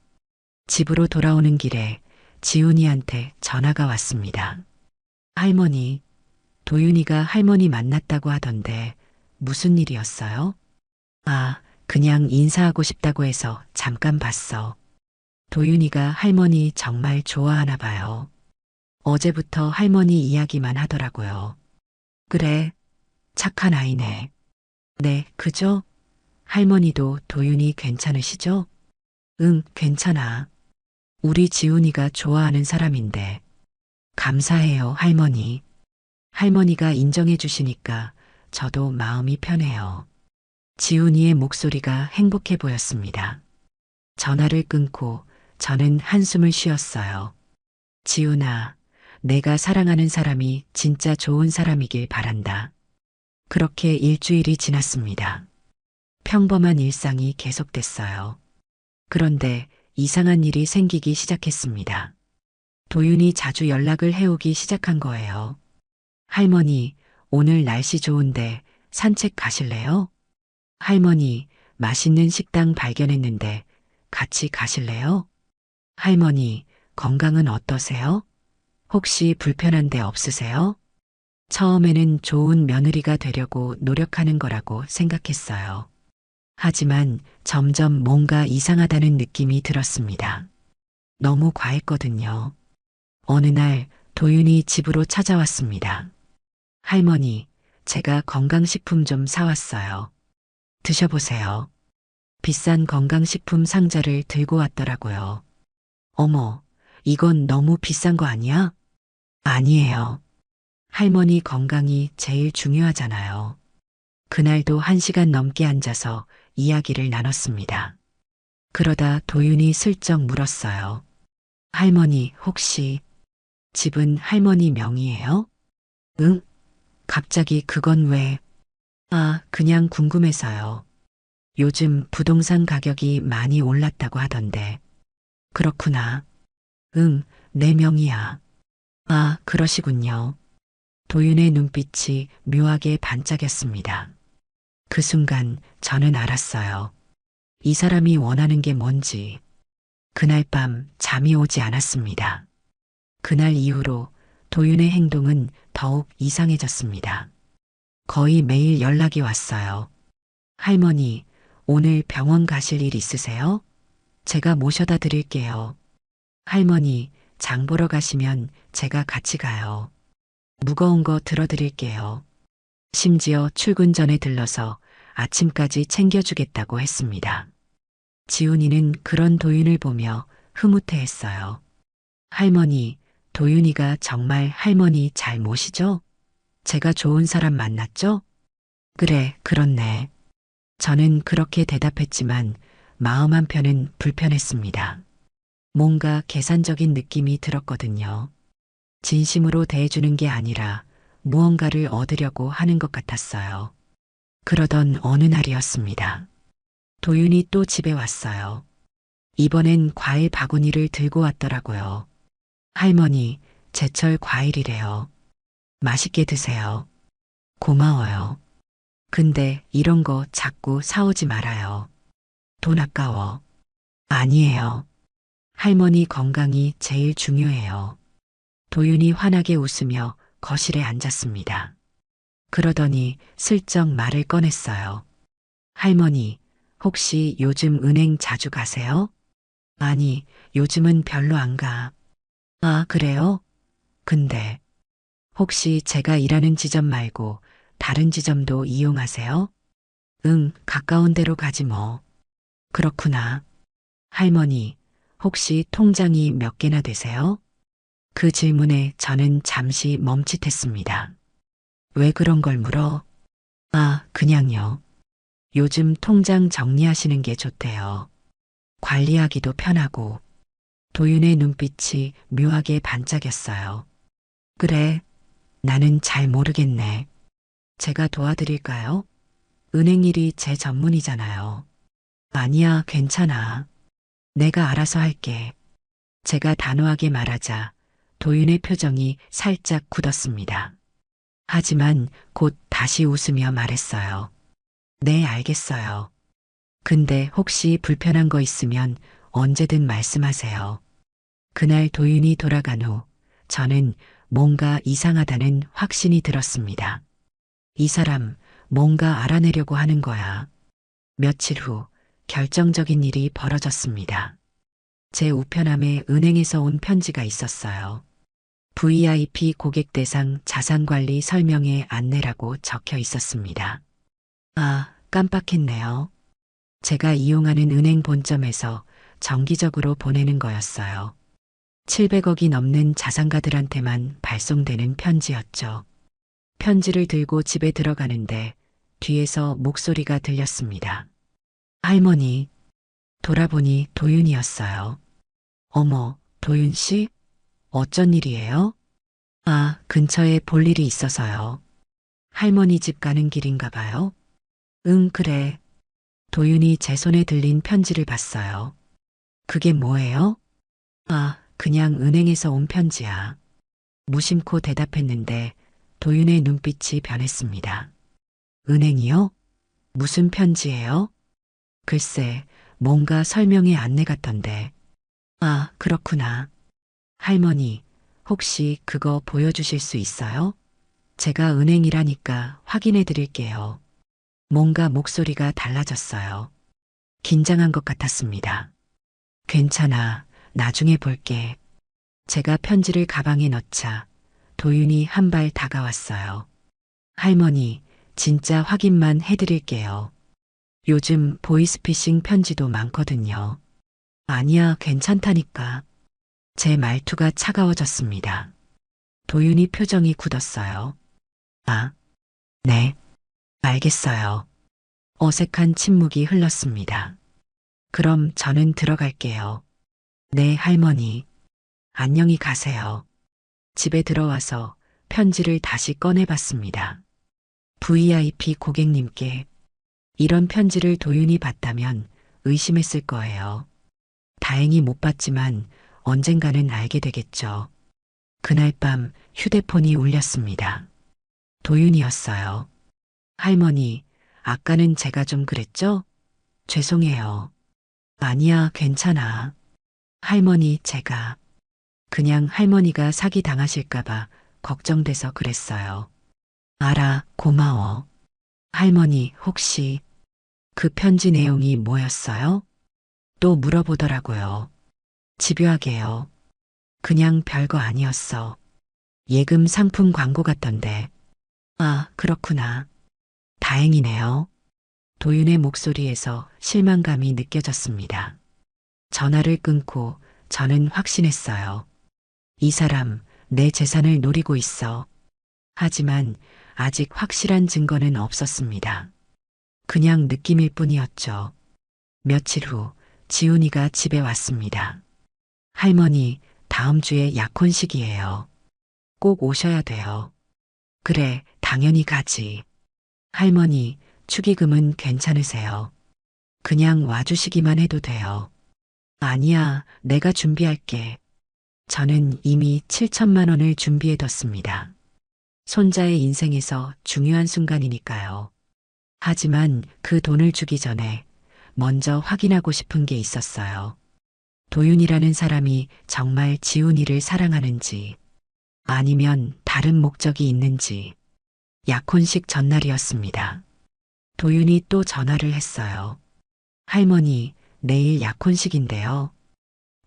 집으로 돌아오는 길에 지훈이한테 전화가 왔습니다. 할머니, 도윤이가 할머니 만났다고 하던데 무슨 일이었어요? 아, 그냥 인사하고 싶다고 해서 잠깐 봤어. 도윤이가 할머니 정말 좋아하나 봐요. 어제부터 할머니 이야기만 하더라고요. 그래, 착한 아이네. 네, 그죠? 할머니도 도윤이 괜찮으시죠? 응, 괜찮아. 우리 지훈이가 좋아하는 사람인데. 감사해요, 할머니. 할머니가 인정해 주시니까 저도 마음이 편해요. 지훈이의 목소리가 행복해 보였습니다. 전화를 끊고 저는 한숨을 쉬었어요. 지훈아, 내가 사랑하는 사람이 진짜 좋은 사람이길 바란다. 그렇게 일주일이 지났습니다. 평범한 일상이 계속됐어요. 그런데 이상한 일이 생기기 시작했습니다. 도윤이 자주 연락을 해오기 시작한 거예요. 할머니, 오늘 날씨 좋은데 산책 가실래요? 할머니, 맛있는 식당 발견했는데 같이 가실래요? 할머니, 건강은 어떠세요? 혹시 불편한 데 없으세요? 처음에는 좋은 며느리가 되려고 노력하는 거라고 생각했어요. 하지만 점점 뭔가 이상하다는 느낌이 들었습니다. 너무 과했거든요. 어느 날 도윤이 집으로 찾아왔습니다. 할머니, 제가 건강식품 좀 사왔어요. 드셔보세요. 비싼 건강식품 상자를 들고 왔더라고요. 어머, 이건 너무 비싼 거 아니야? 아니에요. 할머니 건강이 제일 중요하잖아요. 그날도 1시간 넘게 앉아서 이야기를 나눴습니다. 그러다 도윤이 슬쩍 물었어요. 할머니, 혹시 집은 할머니 명의예요? 응? 갑자기 그건 왜? 아, 그냥 궁금해서요. 요즘 부동산 가격이 많이 올랐다고 하던데. 그렇구나. 응, 내 명의야. 아, 그러시군요. 도윤의 눈빛이 묘하게 반짝였습니다. 그 순간 저는 알았어요. 이 사람이 원하는 게 뭔지. 그날 밤 잠이 오지 않았습니다. 그날 이후로 도윤의 행동은 더욱 이상해졌습니다. 거의 매일 연락이 왔어요. 할머니, 오늘 병원 가실 일 있으세요? 제가 모셔다 드릴게요. 할머니, 장 보러 가시면 제가 같이 가요. 무거운 거 들어드릴게요. 심지어 출근 전에 들러서 아침까지 챙겨주겠다고 했습니다. 지훈이는 그런 도윤을 보며 흐뭇해했어요. 할머니, 도윤이가 정말 할머니 잘 모시죠? 제가 좋은 사람 만났죠? 그래, 그렇네. 저는 그렇게 대답했지만 마음 한편은 불편했습니다. 뭔가 계산적인 느낌이 들었거든요. 진심으로 대해주는 게 아니라 무언가를 얻으려고 하는 것 같았어요. 그러던 어느 날이었습니다. 도윤이 또 집에 왔어요. 이번엔 과일 바구니를 들고 왔더라고요. 할머니, 제철 과일이래요. 맛있게 드세요. 고마워요. 근데 이런 거 자꾸 사오지 말아요. 돈 아까워. 아니에요. 할머니 건강이 제일 중요해요. 도윤이 환하게 웃으며 거실에 앉았습니다. 그러더니 슬쩍 말을 꺼냈어요. 할머니, 혹시 요즘 은행 자주 가세요? 아니, 요즘은 별로 안 가. 아, 그래요? 근데 혹시 제가 일하는 지점 말고 다른 지점도 이용하세요? 응, 가까운 데로 가지 뭐. 그렇구나. 할머니, 혹시 통장이 몇 개나 되세요? 그 질문에 저는 잠시 멈칫했습니다. 왜 그런 걸 물어? 아, 그냥요. 요즘 통장 정리하시는 게 좋대요. 관리하기도 편하고. 도윤의 눈빛이 묘하게 반짝였어요. 그래, 나는 잘 모르겠네. 제가 도와드릴까요? 은행 일이 제 전문이잖아요. 아니야, 괜찮아. 내가 알아서 할게. 제가 단호하게 말하자 도윤의 표정이 살짝 굳었습니다. 하지만 곧 다시 웃으며 말했어요. 네, 알겠어요. 근데 혹시 불편한 거 있으면 언제든 말씀하세요. 그날 도윤이 돌아간 후 저는 뭔가 이상하다는 확신이 들었습니다. 이 사람 뭔가 알아내려고 하는 거야. 며칠 후 결정적인 일이 벌어졌습니다. 제 우편함에 은행에서 온 편지가 있었어요. VIP 고객 대상 자산관리 설명회 안내라고 적혀 있었습니다. 아, 깜빡했네요. 제가 이용하는 은행 본점에서 정기적으로 보내는 거였어요. 700억이 넘는 자산가들한테만 발송되는 편지였죠. 편지를 들고 집에 들어가는데 뒤에서 목소리가 들렸습니다. 할머니, 돌아보니 도윤이었어요. 어머, 도윤 씨? 어쩐 일이에요? 아, 근처에 볼 일이 있어서요. 할머니 집 가는 길인가 봐요. 응, 그래. 도윤이 제 손에 들린 편지를 봤어요. 그게 뭐예요? 아, 그냥 은행에서 온 편지야. 무심코 대답했는데 도윤의 눈빛이 변했습니다. 은행이요? 무슨 편지예요? 글쎄, 뭔가 설명의 안내 같던데. 아, 그렇구나. 할머니, 혹시 그거 보여주실 수 있어요? 제가 은행이라니까 확인해 드릴게요. 뭔가 목소리가 달라졌어요. 긴장한 것 같았습니다. 괜찮아. 나중에 볼게. 제가 편지를 가방에 넣자 도윤이 한 발 다가왔어요. 할머니, 진짜 확인만 해드릴게요. 요즘 보이스피싱 편지도 많거든요. 아니야, 괜찮다니까. 제 말투가 차가워졌습니다. 도윤이 표정이 굳었어요. 아, 네, 알겠어요. 어색한 침묵이 흘렀습니다. 그럼 저는 들어갈게요. 네, 할머니. 안녕히 가세요. 집에 들어와서 편지를 다시 꺼내봤습니다. VIP 고객님께 이런 편지를 도윤이 봤다면 의심했을 거예요. 다행히 못 봤지만 언젠가는 알게 되겠죠. 그날 밤 휴대폰이 울렸습니다. 도윤이었어요. 할머니, 아까는 제가 좀 그랬죠? 죄송해요. 아니야, 괜찮아. 할머니, 제가 그냥 할머니가 사기 당하실까봐 걱정돼서 그랬어요. 알아, 고마워. 할머니, 혹시 그 편지 내용이 뭐였어요? 또 물어보더라고요. 집요하게요. 그냥 별거 아니었어. 예금 상품 광고 같던데. 아, 그렇구나. 다행이네요. 도윤의 목소리에서 실망감이 느껴졌습니다. 전화를 끊고 저는 확신했어요. 이 사람 내 재산을 노리고 있어. 하지만 아직 확실한 증거는 없었습니다. 그냥 느낌일 뿐이었죠. 며칠 후 지훈이가 집에 왔습니다. 할머니, 다음 주에 약혼식이에요. 꼭 오셔야 돼요. 그래, 당연히 가지. 할머니, 축의금은 괜찮으세요? 그냥 와주시기만 해도 돼요. 아니야, 내가 준비할게. 저는 이미 7천만 원을 준비해뒀습니다. 손자의 인생에서 중요한 순간이니까요. 하지만 그 돈을 주기 전에 먼저 확인하고 싶은 게 있었어요. 도윤이라는 사람이 정말 지훈이를 사랑하는지 아니면 다른 목적이 있는지. 약혼식 전날이었습니다. 도윤이 또 전화를 했어요. 할머니, 내일 약혼식인데요.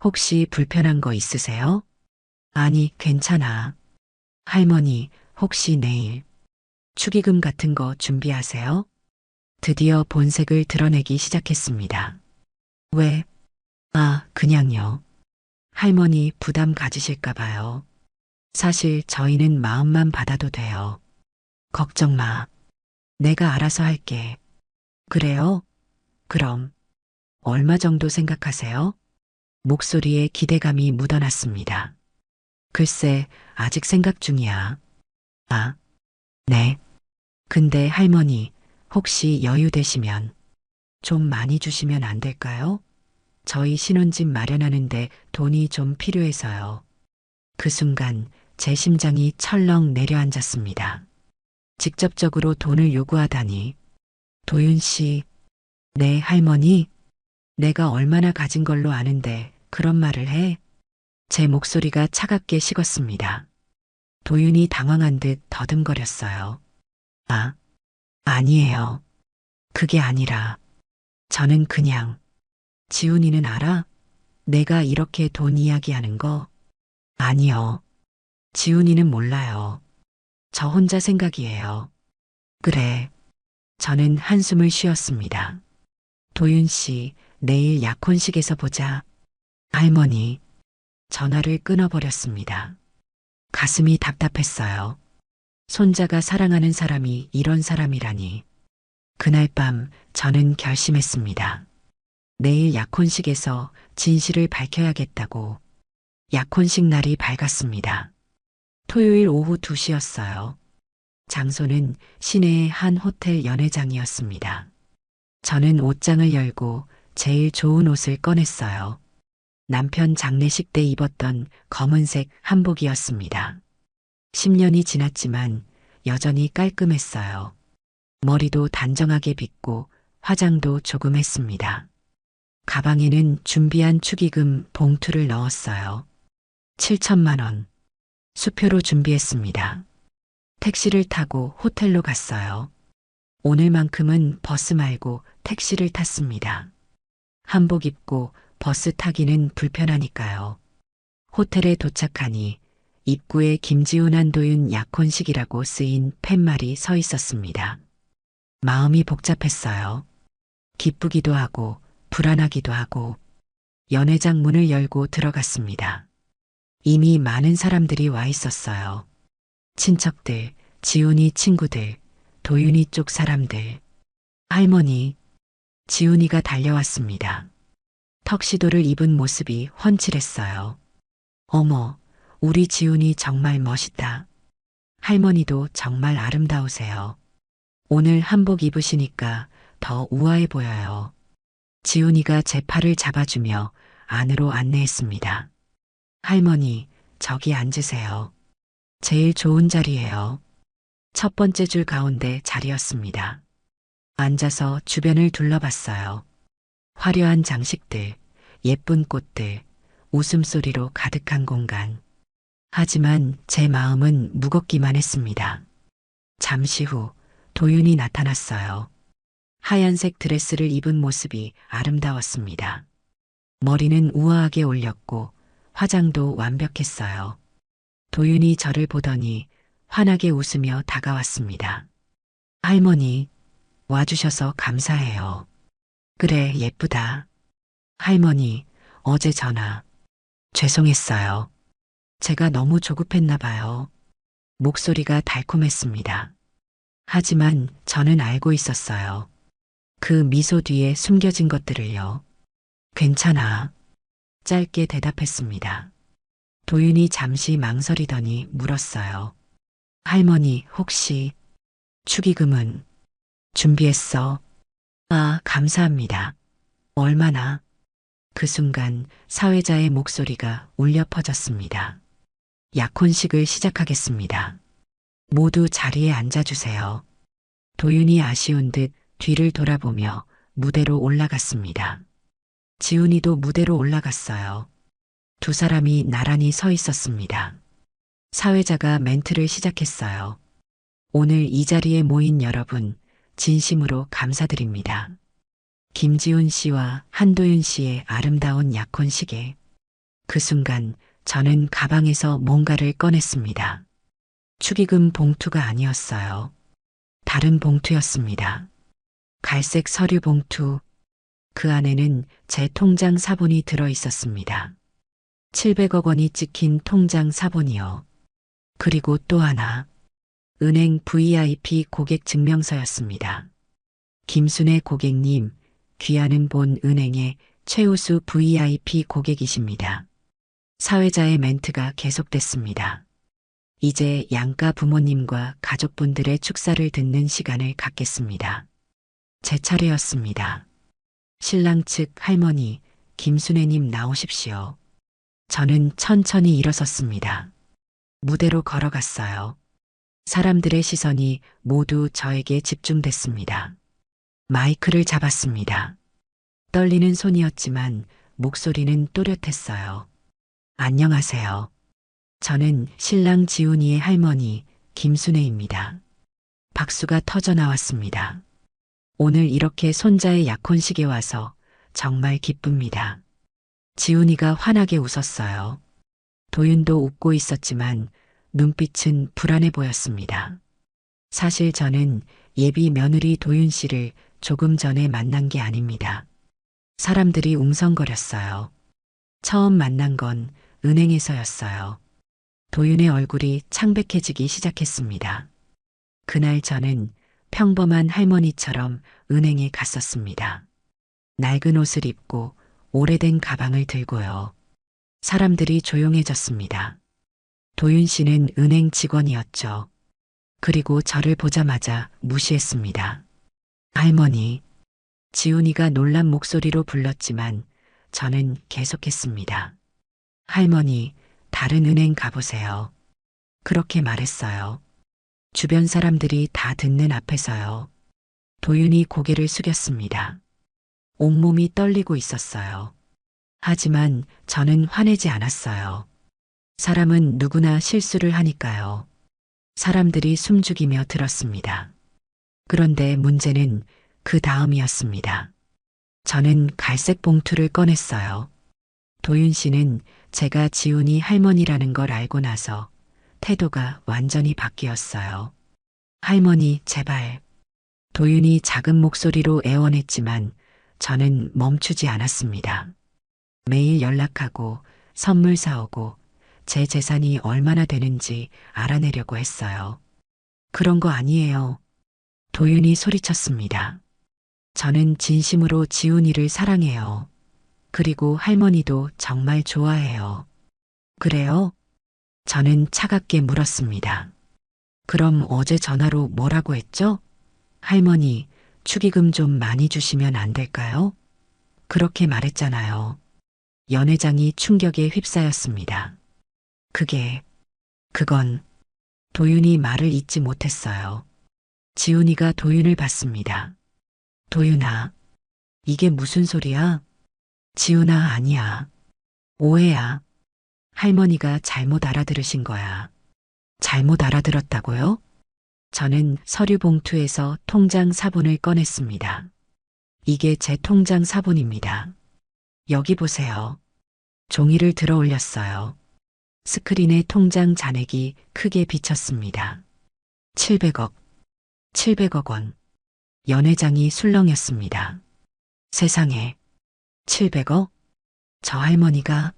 혹시 불편한 거 있으세요? 아니, 괜찮아. 할머니, 혹시 내일 축의금 같은 거 준비하세요? 드디어 본색을 드러내기 시작했습니다. 왜? 아, 그냥요. 할머니 부담 가지실까 봐요. 사실 저희는 마음만 받아도 돼요. 걱정 마. 내가 알아서 할게. 그래요? 그럼 얼마 정도 생각하세요? 목소리에 기대감이 묻어났습니다. 글쎄, 아직 생각 중이야. 아, 네. 근데 할머니, 혹시 여유 되시면 좀 많이 주시면 안 될까요? 저희 신혼집 마련하는데 돈이 좀 필요해서요. 그 순간 제 심장이 철렁 내려앉았습니다. 직접적으로 돈을 요구하다니. 도윤 씨, 네, 할머니, 내가 얼마나 가진 걸로 아는데 그런 말을 해? 제 목소리가 차갑게 식었습니다. 도윤이 당황한 듯 더듬거렸어요. 아, 아니에요. 그게 아니라 저는 그냥 지훈이는 알아? 내가 이렇게 돈 이야기하는 거? 아니요. 지훈이는 몰라요. 저 혼자 생각이에요. 그래. 저는 한숨을 쉬었습니다. 도윤 씨, 내일 약혼식에서 보자. 할머니, 전화를 끊어버렸습니다. 가슴이 답답했어요. 손자가 사랑하는 사람이 이런 사람이라니. 그날 밤 저는 결심했습니다. 내일 약혼식에서 진실을 밝혀야겠다고. 약혼식 날이 밝았습니다. 토요일 오후 2시였어요. 장소는 시내의 한 호텔 연회장이었습니다. 저는 옷장을 열고 제일 좋은 옷을 꺼냈어요. 남편 장례식 때 입었던 검은색 한복이었습니다. 10년이 지났지만 여전히 깔끔했어요. 머리도 단정하게 빗고 화장도 조금 했습니다. 가방에는 준비한 축의금 봉투를 넣었어요. 7천만 원. 수표로 준비했습니다. 택시를 타고 호텔로 갔어요. 오늘만큼은 버스 말고 택시를 탔습니다. 한복 입고 버스 타기는 불편하니까요. 호텔에 도착하니 입구에 김지훈 한도윤 약혼식이라고 쓰인 팻말이 서 있었습니다. 마음이 복잡했어요. 기쁘기도 하고 불안하기도 하고 연회장 문을 열고 들어갔습니다. 이미 많은 사람들이 와 있었어요. 친척들, 지훈이 친구들, 도윤이 쪽 사람들, 할머니, 지훈이가 달려왔습니다. 턱시도를 입은 모습이 훤칠했어요. 어머, 우리 지훈이 정말 멋있다. 할머니도 정말 아름다우세요. 오늘 한복 입으시니까 더 우아해 보여요. 지훈이가 제 팔을 잡아주며 안으로 안내했습니다. 할머니, 저기 앉으세요. 제일 좋은 자리예요. 첫 번째 줄 가운데 자리였습니다. 앉아서 주변을 둘러봤어요. 화려한 장식들, 예쁜 꽃들, 웃음소리로 가득한 공간. 하지만 제 마음은 무겁기만 했습니다. 잠시 후 도윤이 나타났어요. 하얀색 드레스를 입은 모습이 아름다웠습니다. 머리는 우아하게 올렸고 화장도 완벽했어요. 도윤이 저를 보더니 환하게 웃으며 다가왔습니다. 할머니, 와주셔서 감사해요. 그래, 예쁘다. 할머니, 어제 전화. 죄송했어요. 제가 너무 조급했나 봐요. 목소리가 달콤했습니다. 하지만 저는 알고 있었어요. 그 미소 뒤에 숨겨진 것들을요. 괜찮아. 짧게 대답했습니다. 도윤이 잠시 망설이더니 물었어요. 할머니, 혹시 축의금은 준비했어? 아, 감사합니다. 얼마나? 그 순간 사회자의 목소리가 울려 퍼졌습니다. 약혼식을 시작하겠습니다. 모두 자리에 앉아주세요. 도윤이 아쉬운 듯 뒤를 돌아보며 무대로 올라갔습니다. 지훈이도 무대로 올라갔어요. 두 사람이 나란히 서 있었습니다. 사회자가 멘트를 시작했어요. 오늘 이 자리에 모인 여러분, 진심으로 감사드립니다. 김지훈 씨와 한도윤 씨의 아름다운 약혼식에 그 순간 저는 가방에서 뭔가를 꺼냈습니다. 축의금 봉투가 아니었어요. 다른 봉투였습니다. 갈색 서류 봉투. 그 안에는 제 통장 사본이 들어 있었습니다. 700억 원이 찍힌 통장 사본이요. 그리고 또 하나. 은행 VIP 고객 증명서였습니다. 김순애 고객님, 귀하는 본 은행의 최우수 VIP 고객이십니다. 사회자의 멘트가 계속됐습니다. 이제 양가 부모님과 가족분들의 축사를 듣는 시간을 갖겠습니다. 제 차례였습니다. 신랑 측 할머니, 김순애님 나오십시오. 저는 천천히 일어섰습니다. 무대로 걸어갔어요. 사람들의 시선이 모두 저에게 집중됐습니다. 마이크를 잡았습니다. 떨리는 손이었지만 목소리는 또렷했어요. 안녕하세요. 저는 신랑 지훈이의 할머니 김순애입니다. 박수가 터져 나왔습니다. 오늘 이렇게 손자의 약혼식에 와서 정말 기쁩니다. 지훈이가 환하게 웃었어요. 도윤도 웃고 있었지만 눈빛은 불안해 보였습니다. 사실 저는 예비 며느리 도윤 씨를 조금 전에 만난 게 아닙니다. 사람들이 웅성거렸어요. 처음 만난 건 은행에서였어요. 도윤의 얼굴이 창백해지기 시작했습니다. 그날 저는 평범한 할머니처럼 은행에 갔었습니다. 낡은 옷을 입고 오래된 가방을 들고요. 사람들이 조용해졌습니다. 도윤 씨는 은행 직원이었죠. 그리고 저를 보자마자 무시했습니다. 할머니, 지훈이가 놀란 목소리로 불렀지만 저는 계속했습니다. 할머니, 다른 은행 가보세요. 그렇게 말했어요. 주변 사람들이 다 듣는 앞에서요. 도윤이 고개를 숙였습니다. 온몸이 떨리고 있었어요. 하지만 저는 화내지 않았어요. 사람은 누구나 실수를 하니까요. 사람들이 숨죽이며 들었습니다. 그런데 문제는 그 다음이었습니다. 저는 갈색 봉투를 꺼냈어요. 도윤 씨는 제가 지훈이 할머니라는 걸 알고 나서 태도가 완전히 바뀌었어요. 할머니, 제발. 도윤이 작은 목소리로 애원했지만 저는 멈추지 않았습니다. 매일 연락하고 선물 사오고 제 재산이 얼마나 되는지 알아내려고 했어요. 그런 거 아니에요. 도윤이 소리쳤습니다. 저는 진심으로 지훈이를 사랑해요. 그리고 할머니도 정말 좋아해요. 그래요? 저는 차갑게 물었습니다. 그럼 어제 전화로 뭐라고 했죠? 할머니, 축의금 좀 많이 주시면 안 될까요? 그렇게 말했잖아요. 연회장이 충격에 휩싸였습니다. 그건 도윤이 말을 잇지 못했어요. 지훈이가 도윤을 봤습니다. 도윤아, 이게 무슨 소리야? 지훈아, 아니야. 오해야. 할머니가 잘못 알아들으신 거야. 잘못 알아들었다고요? 저는 서류 봉투에서 통장 사본을 꺼냈습니다. 이게 제 통장 사본입니다. 여기 보세요. 종이를 들어 올렸어요. 스크린에 통장 잔액이 크게 비쳤습니다. 700억 원. 연회장이 술렁였습니다. 세상에, 700억? 저 할머니가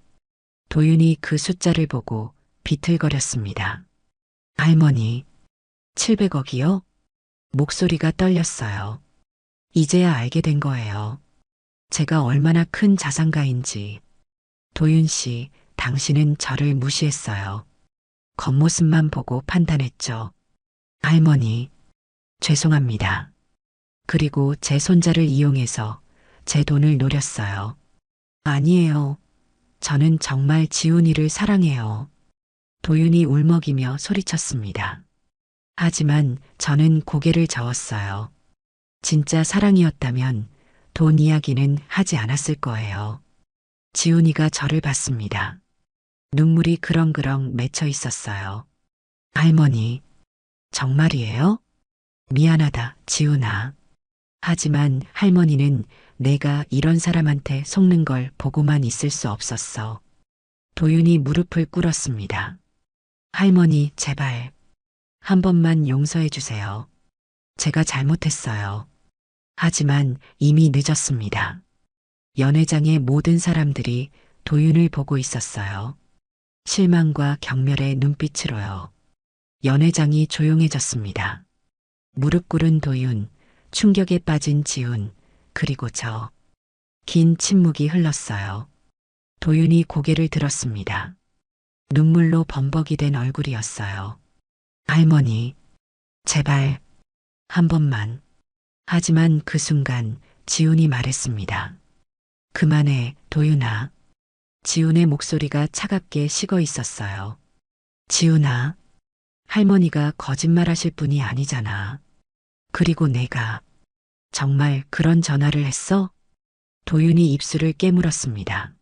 도윤이 그 숫자를 보고 비틀거렸습니다. 할머니, 700억이요? 목소리가 떨렸어요. 이제야 알게 된 거예요. 제가 얼마나 큰 자산가인지. 도윤 씨, 당신은 저를 무시했어요. 겉모습만 보고 판단했죠. 할머니, 죄송합니다. 그리고 제 손자를 이용해서 제 돈을 노렸어요. 아니에요. 저는 정말 지훈이를 사랑해요. 도윤이 울먹이며 소리쳤습니다. 하지만 저는 고개를 저었어요. 진짜 사랑이었다면 돈 이야기는 하지 않았을 거예요. 지훈이가 저를 봤습니다. 눈물이 그렁그렁 맺혀 있었어요. 할머니, 정말이에요? 미안하다, 지훈아. 하지만 할머니는 내가 이런 사람한테 속는 걸 보고만 있을 수 없었어. 도윤이 무릎을 꿇었습니다. 할머니, 제발. 한 번만 용서해 주세요. 제가 잘못했어요. 하지만 이미 늦었습니다. 연회장의 모든 사람들이 도윤을 보고 있었어요. 실망과 경멸의 눈빛으로요. 연회장이 조용해졌습니다. 무릎 꿇은 도윤, 충격에 빠진 지훈, 그리고 저. 긴 침묵이 흘렀어요. 도윤이 고개를 들었습니다. 눈물로 범벅이 된 얼굴이었어요. 할머니, 제발, 한 번만. 하지만 그 순간 지훈이 말했습니다. 그만해, 도윤아. 지훈의 목소리가 차갑게 식어 있었어요. 지훈아, 할머니가 거짓말하실 분이 아니잖아. 그리고 내가 정말 그런 전화를 했어? 도윤이 입술을 깨물었습니다.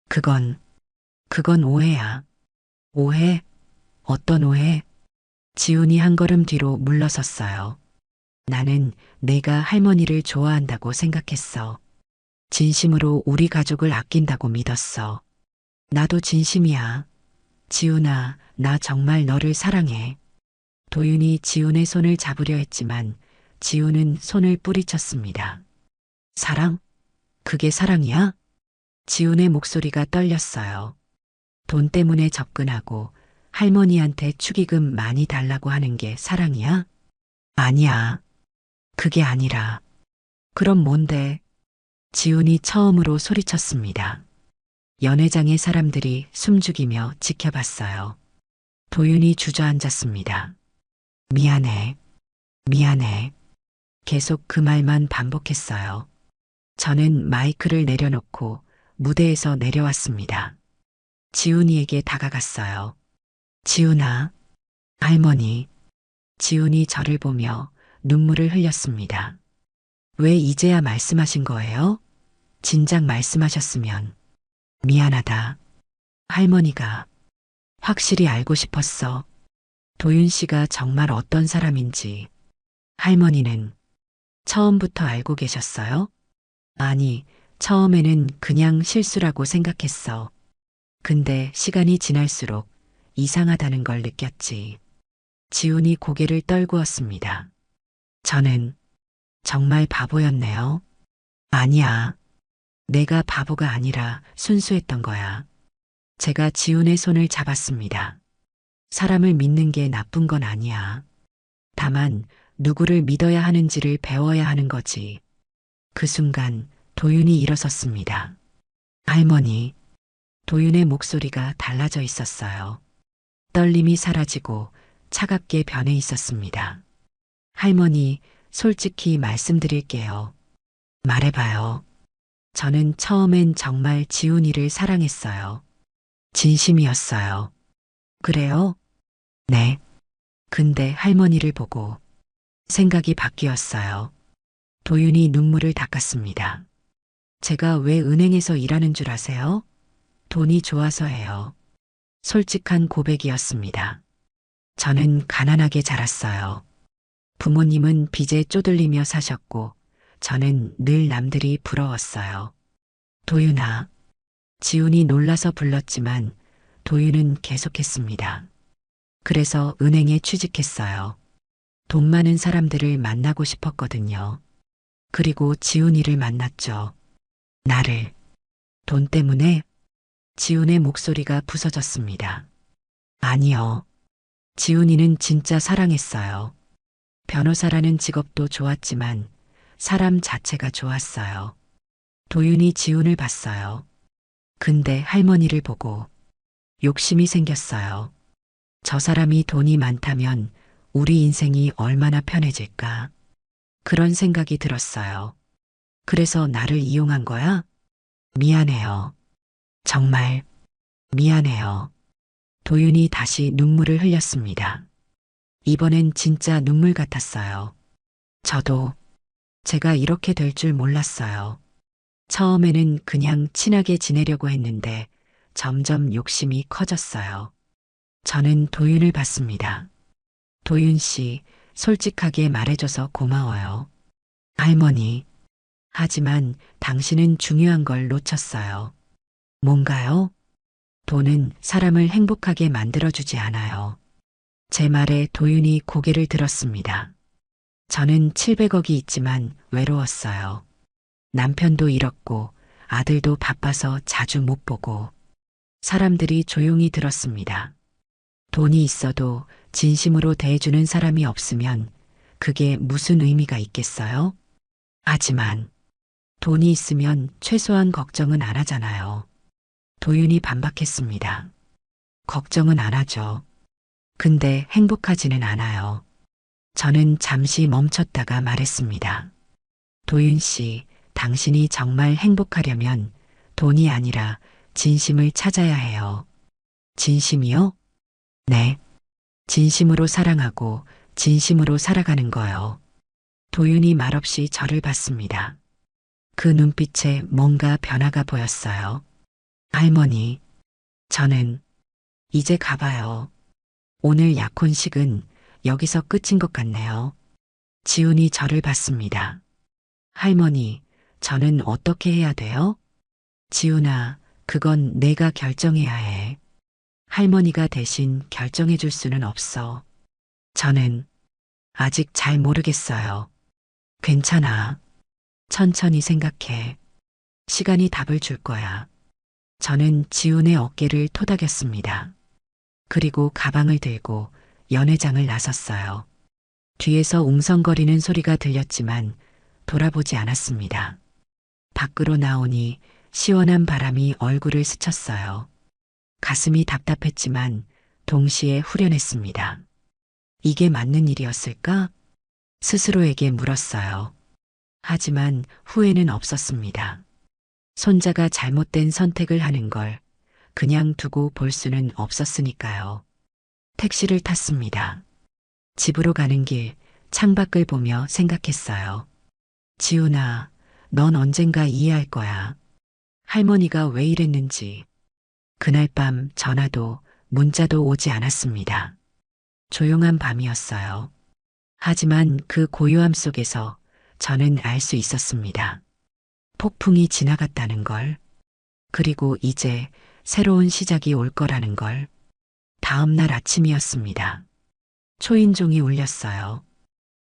그건 그건 오해야. 오해? 어떤 오해? 지훈이 한 걸음 뒤로 물러섰어요. 나는 내가 할머니를 좋아한다고 생각했어. 진심으로 우리 가족을 아낀다고 믿었어. 나도 진심이야. 지훈아, 나 정말 너를 사랑해. 도윤이 지훈의 손을 잡으려 했지만 지훈은 손을 뿌리쳤습니다. 사랑? 그게 사랑이야? 지훈의 목소리가 떨렸어요. 돈 때문에 접근하고 할머니한테 축의금 많이 달라고 하는 게 사랑이야? 아니야. 그게 아니라. 그럼 뭔데? 지훈이 처음으로 소리쳤습니다. 연회장의 사람들이 숨죽이며 지켜봤어요. 도윤이 주저앉았습니다. 미안해. 미안해. 계속 그 말만 반복했어요. 저는 마이크를 내려놓고 무대에서 내려왔습니다. 지훈이에게 다가갔어요. 지훈아, 할머니. 지훈이 저를 보며 눈물을 흘렸습니다. 왜 이제야 말씀하신 거예요? 진작 말씀하셨으면. 미안하다. 할머니가 확실히 알고 싶었어. 도윤 씨가 정말 어떤 사람인지. 할머니는 처음부터 알고 계셨어요? 아니, 처음에는 그냥 실수라고 생각했어. 근데 시간이 지날수록 이상하다는 걸 느꼈지. 지훈이 고개를 떨구었습니다. 저는 정말 바보였네요. 아니야. 내가 바보가 아니라 순수했던 거야. 제가 지훈의 손을 잡았습니다. 사람을 믿는 게 나쁜 건 아니야. 다만 누구를 믿어야 하는지를 배워야 하는 거지. 그 순간 도윤이 일어섰습니다. 할머니, 도윤의 목소리가 달라져 있었어요. 떨림이 사라지고 차갑게 변해 있었습니다. 할머니, 솔직히 말씀드릴게요. 말해봐요. 저는 처음엔 정말 지훈이를 사랑했어요. 진심이었어요. 그래요? 네. 근데 할머니를 보고 생각이 바뀌었어요. 도윤이 눈물을 닦았습니다. 제가 왜 은행에서 일하는 줄 아세요? 돈이 좋아서예요. 솔직한 고백이었습니다. 저는 가난하게 자랐어요. 부모님은 빚에 쪼들리며 사셨고 저는 늘 남들이 부러웠어요. 도윤아. 지훈이 놀라서 불렀지만 도윤은 계속했습니다. 그래서 은행에 취직했어요. 돈 많은 사람들을 만나고 싶었거든요. 그리고 지훈이를 만났죠. 나를. 돈 때문에? 지훈의 목소리가 부서졌습니다. 아니요. 지훈이는 진짜 사랑했어요. 변호사라는 직업도 좋았지만 사람 자체가 좋았어요. 도윤이 지훈을 봤어요. 근데 할머니를 보고 욕심이 생겼어요. 저 사람이 돈이 많다면 우리 인생이 얼마나 편해질까? 그런 생각이 들었어요. 그래서 나를 이용한 거야? 미안해요. 정말 미안해요. 도윤이 다시 눈물을 흘렸습니다. 이번엔 진짜 눈물 같았어요. 저도 제가 이렇게 될 줄 몰랐어요. 처음에는 그냥 친하게 지내려고 했는데 점점 욕심이 커졌어요. 저는 도윤을 봤습니다. 도윤 씨, 솔직하게 말해줘서 고마워요. 할머니. 하지만 당신은 중요한 걸 놓쳤어요. 뭔가요? 돈은 사람을 행복하게 만들어주지 않아요. 제 말에 도윤이 고개를 들었습니다. 저는 700억이 있지만 외로웠어요. 남편도 잃었고 아들도 바빠서 자주 못 보고 사람들이 조용히 들었습니다. 돈이 있어도 진심으로 대해주는 사람이 없으면 그게 무슨 의미가 있겠어요? 하지만 돈이 있으면 최소한 걱정은 안 하잖아요. 도윤이 반박했습니다. 걱정은 안 하죠. 근데 행복하지는 않아요. 저는 잠시 멈췄다가 말했습니다. 도윤 씨, 당신이 정말 행복하려면 돈이 아니라 진심을 찾아야 해요. 진심이요? 네. 진심으로 사랑하고 진심으로 살아가는 거요. 도윤이 말없이 저를 봤습니다. 그 눈빛에 뭔가 변화가 보였어요. 할머니, 저는 이제 가봐요. 오늘 약혼식은 여기서 끝인 것 같네요. 지훈이 저를 봤습니다. 할머니, 저는 어떻게 해야 돼요? 지훈아, 그건 내가 결정해야 해. 할머니가 대신 결정해 줄 수는 없어. 저는 아직 잘 모르겠어요. 괜찮아. 천천히 생각해. 시간이 답을 줄 거야. 저는 지훈의 어깨를 토닥였습니다. 그리고 가방을 들고 연회장을 나섰어요. 뒤에서 웅성거리는 소리가 들렸지만 돌아보지 않았습니다. 밖으로 나오니 시원한 바람이 얼굴을 스쳤어요. 가슴이 답답했지만 동시에 후련했습니다. 이게 맞는 일이었을까? 스스로에게 물었어요. 하지만 후회는 없었습니다. 손자가 잘못된 선택을 하는 걸 그냥 두고 볼 수는 없었으니까요. 택시를 탔습니다. 집으로 가는 길 창밖을 보며 생각했어요. 지훈아, 넌 언젠가 이해할 거야. 할머니가 왜 이랬는지. 그날 밤 전화도 문자도 오지 않았습니다. 조용한 밤이었어요. 하지만 그 고요함 속에서 저는 알 수 있었습니다. 폭풍이 지나갔다는 걸. 그리고 이제 새로운 시작이 올 거라는 걸. 다음 날 아침이었습니다. 초인종이 울렸어요.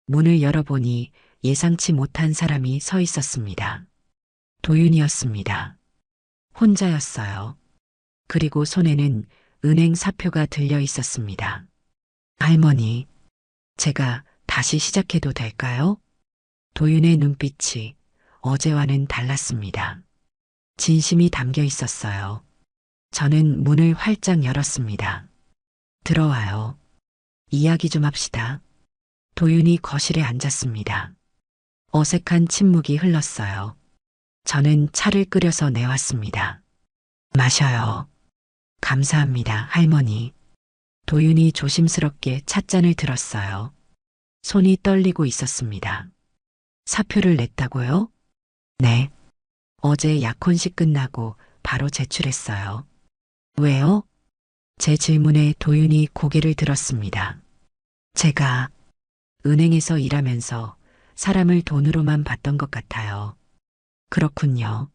문을 열어보니 예상치 못한 사람이 서 있었습니다. 도윤이었습니다. 혼자였어요. 그리고 손에는 은행 사표가 들려 있었습니다. 할머니, 제가 다시 시작해도 될까요? 도윤의 눈빛이 어제와는 달랐습니다. 진심이 담겨 있었어요. 저는 문을 활짝 열었습니다. 들어와요. 이야기 좀 합시다. 도윤이 거실에 앉았습니다. 어색한 침묵이 흘렀어요. 저는 차를 끓여서 내왔습니다. 마셔요. 감사합니다, 할머니. 도윤이 조심스럽게 찻잔을 들었어요. 손이 떨리고 있었습니다. 사표를 냈다고요? 네. 어제 약혼식 끝나고 바로 제출했어요. 왜요? 제 질문에 도윤이 고개를 들었습니다. 제가 은행에서 일하면서 사람을 돈으로만 봤던 것 같아요. 그렇군요.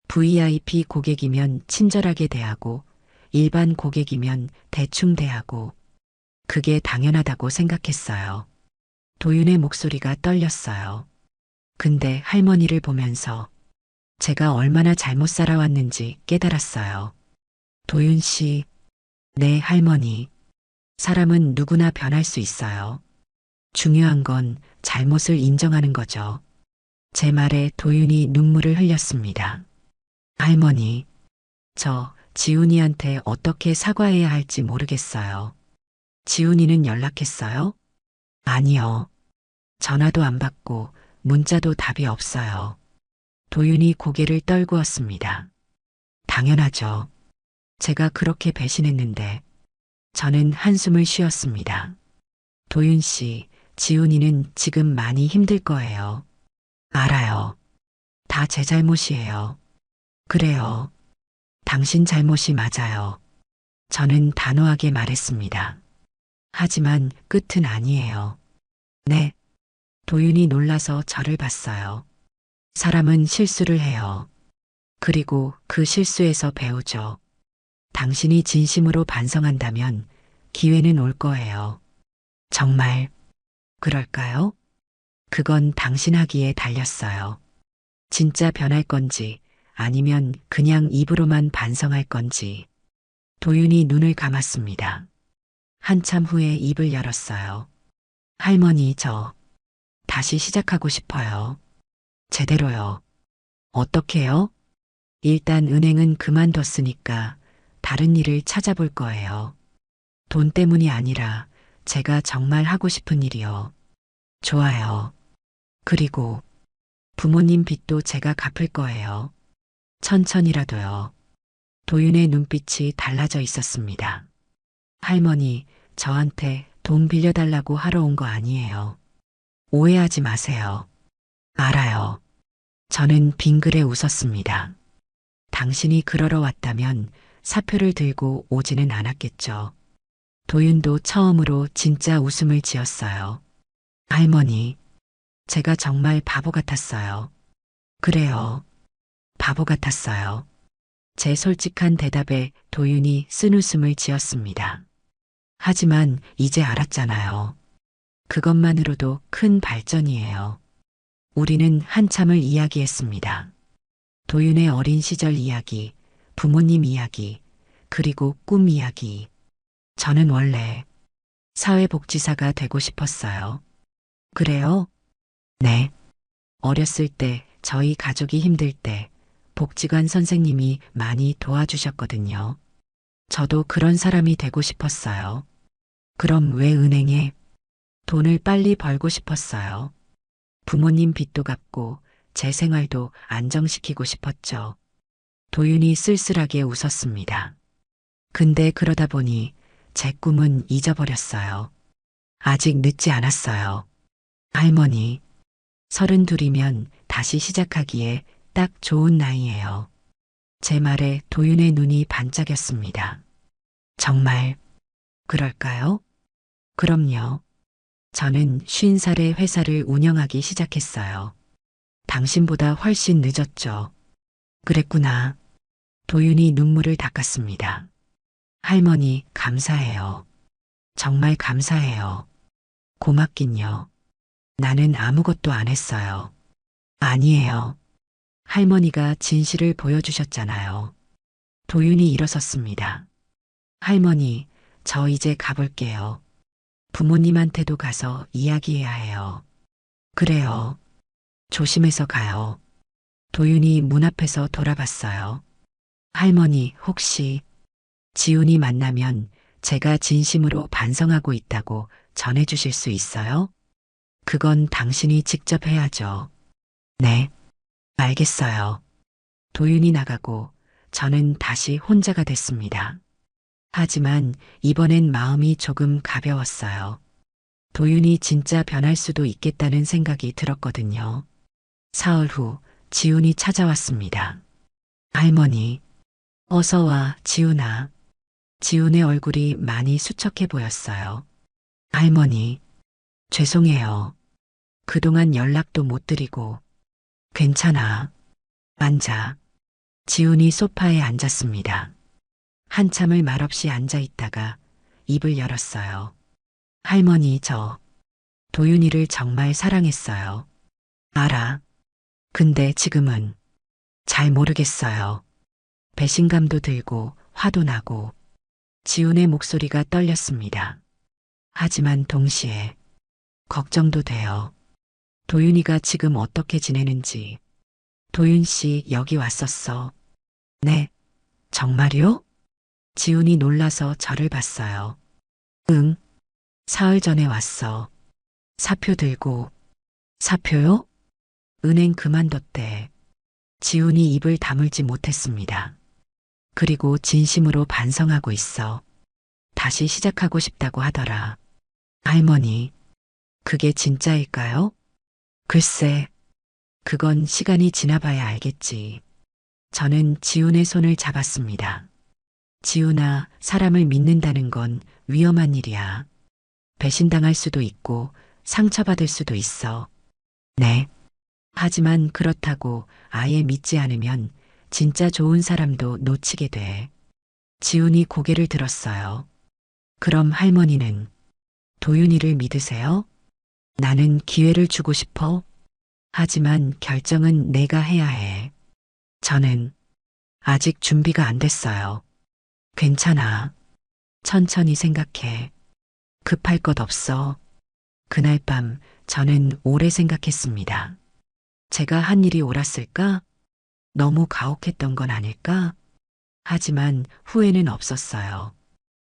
VIP 고객이면 친절하게 대하고 일반 고객이면 대충 대하고 그게 당연하다고 생각했어요. 도윤의 목소리가 떨렸어요. 근데 할머니를 보면서 제가 얼마나 잘못 살아왔는지 깨달았어요. 도윤 씨, 네, 할머니. 사람은 누구나 변할 수 있어요. 중요한 건 잘못을 인정하는 거죠. 제 말에 도윤이 눈물을 흘렸습니다. 할머니, 저 지훈이한테 어떻게 사과해야 할지 모르겠어요. 지훈이는 연락했어요? 아니요. 전화도 안 받고 문자도 답이 없어요. 도윤이 고개를 떨구었습니다. 당연하죠. 제가 그렇게 배신했는데 저는 한숨을 쉬었습니다. 도윤 씨, 지훈이는 지금 많이 힘들 거예요. 알아요. 다 제 잘못이에요. 그래요. 당신 잘못이 맞아요. 저는 단호하게 말했습니다. 하지만 끝은 아니에요. 네. 도윤이 놀라서 저를 봤어요. 사람은 실수를 해요. 그리고 그 실수에서 배우죠. 당신이 진심으로 반성한다면 기회는 올 거예요. 정말 그럴까요? 그건 당신 하기에 달렸어요. 진짜 변할 건지 아니면 그냥 입으로만 반성할 건지. 도윤이 눈을 감았습니다. 한참 후에 입을 열었어요. 할머니, 저 다시 시작하고 싶어요. 제대로요. 어떻게요? 일단 은행은 그만뒀으니까 다른 일을 찾아볼 거예요. 돈 때문이 아니라 제가 정말 하고 싶은 일이요. 좋아요. 그리고 부모님 빚도 제가 갚을 거예요. 천천히라도요. 도윤의 눈빛이 달라져 있었습니다. 할머니, 저한테 돈 빌려달라고 하러 온 거 아니에요. 오해하지 마세요. 알아요. 저는 빙그레 웃었습니다. 당신이 그러러 왔다면 사표를 들고 오지는 않았겠죠. 도윤도 처음으로 진짜 웃음을 지었어요. 할머니, 제가 정말 바보 같았어요. 그래요. 바보 같았어요. 제 솔직한 대답에 도윤이 쓴웃음을 지었습니다. 하지만 이제 알았잖아요. 그것만으로도 큰 발전이에요. 우리는 한참을 이야기했습니다. 도윤의 어린 시절 이야기, 부모님 이야기, 그리고 꿈 이야기. 저는 원래 사회복지사가 되고 싶었어요. 그래요? 네. 어렸을 때 저희 가족이 힘들 때 복지관 선생님이 많이 도와주셨거든요. 저도 그런 사람이 되고 싶었어요. 그럼 왜 은행에 돈을 빨리 벌고 싶었어요. 부모님 빚도 갚고 제 생활도 안정시키고 싶었죠. 도윤이 쓸쓸하게 웃었습니다. 근데 그러다 보니 제 꿈은 잊어버렸어요. 아직 늦지 않았어요. 할머니, 32이면 다시 시작하기에 딱 좋은 나이예요. 제 말에 도윤의 눈이 반짝였습니다. 정말 그럴까요? 그럼요. 저는 50살에 회사를 운영하기 시작했어요. 당신보다 훨씬 늦었죠. 그랬구나. 도윤이 눈물을 닦았습니다. 할머니, 감사해요. 정말 감사해요. 고맙긴요. 나는 아무것도 안 했어요. 아니에요. 할머니가 진실을 보여주셨잖아요. 도윤이 일어섰습니다. 할머니, 저 이제 가볼게요. 부모님한테도 가서 이야기해야 해요. 그래요. 조심해서 가요. 도윤이 문 앞에서 돌아봤어요. 할머니, 혹시 지훈이 만나면 제가 진심으로 반성하고 있다고 전해주실 수 있어요? 그건 당신이 직접 해야죠. 네, 알겠어요. 도윤이 나가고 저는 다시 혼자가 됐습니다. 하지만 이번엔 마음이 조금 가벼웠어요. 도윤이 진짜 변할 수도 있겠다는 생각이 들었거든요. 사흘 후 지훈이 찾아왔습니다. 할머니, 어서 와, 지훈아. 지훈의 얼굴이 많이 수척해 보였어요. 할머니, 죄송해요. 그동안 연락도 못 드리고. 괜찮아. 앉아. 지훈이 소파에 앉았습니다. 한참을 말없이 앉아 있다가 입을 열었어요. 할머니, 저 도윤이를 정말 사랑했어요. 알아. 근데 지금은 잘 모르겠어요. 배신감도 들고 화도 나고. 지훈의 목소리가 떨렸습니다. 하지만 동시에 걱정도 돼요. 도윤이가 지금 어떻게 지내는지. 도윤 씨 여기 왔었어. 네. 정말요? 지훈이 놀라서 저를 봤어요. 응. 사흘 전에 왔어. 사표 들고. 사표요? 은행 그만뒀대. 지훈이 입을 다물지 못했습니다. 그리고 진심으로 반성하고 있어. 다시 시작하고 싶다고 하더라. 할머니, 그게 진짜일까요? 글쎄, 그건 시간이 지나봐야 알겠지. 저는 지훈의 손을 잡았습니다. 지훈아, 사람을 믿는다는 건 위험한 일이야. 배신당할 수도 있고 상처받을 수도 있어. 네. 하지만 그렇다고 아예 믿지 않으면 진짜 좋은 사람도 놓치게 돼. 지훈이 고개를 들었어요. 그럼 할머니는 도윤이를 믿으세요? 나는 기회를 주고 싶어. 하지만 결정은 내가 해야 해. 저는 아직 준비가 안 됐어요. 괜찮아. 천천히 생각해. 급할 것 없어. 그날 밤 저는 오래 생각했습니다. 제가 한 일이 옳았을까? 너무 가혹했던 건 아닐까? 하지만 후회는 없었어요.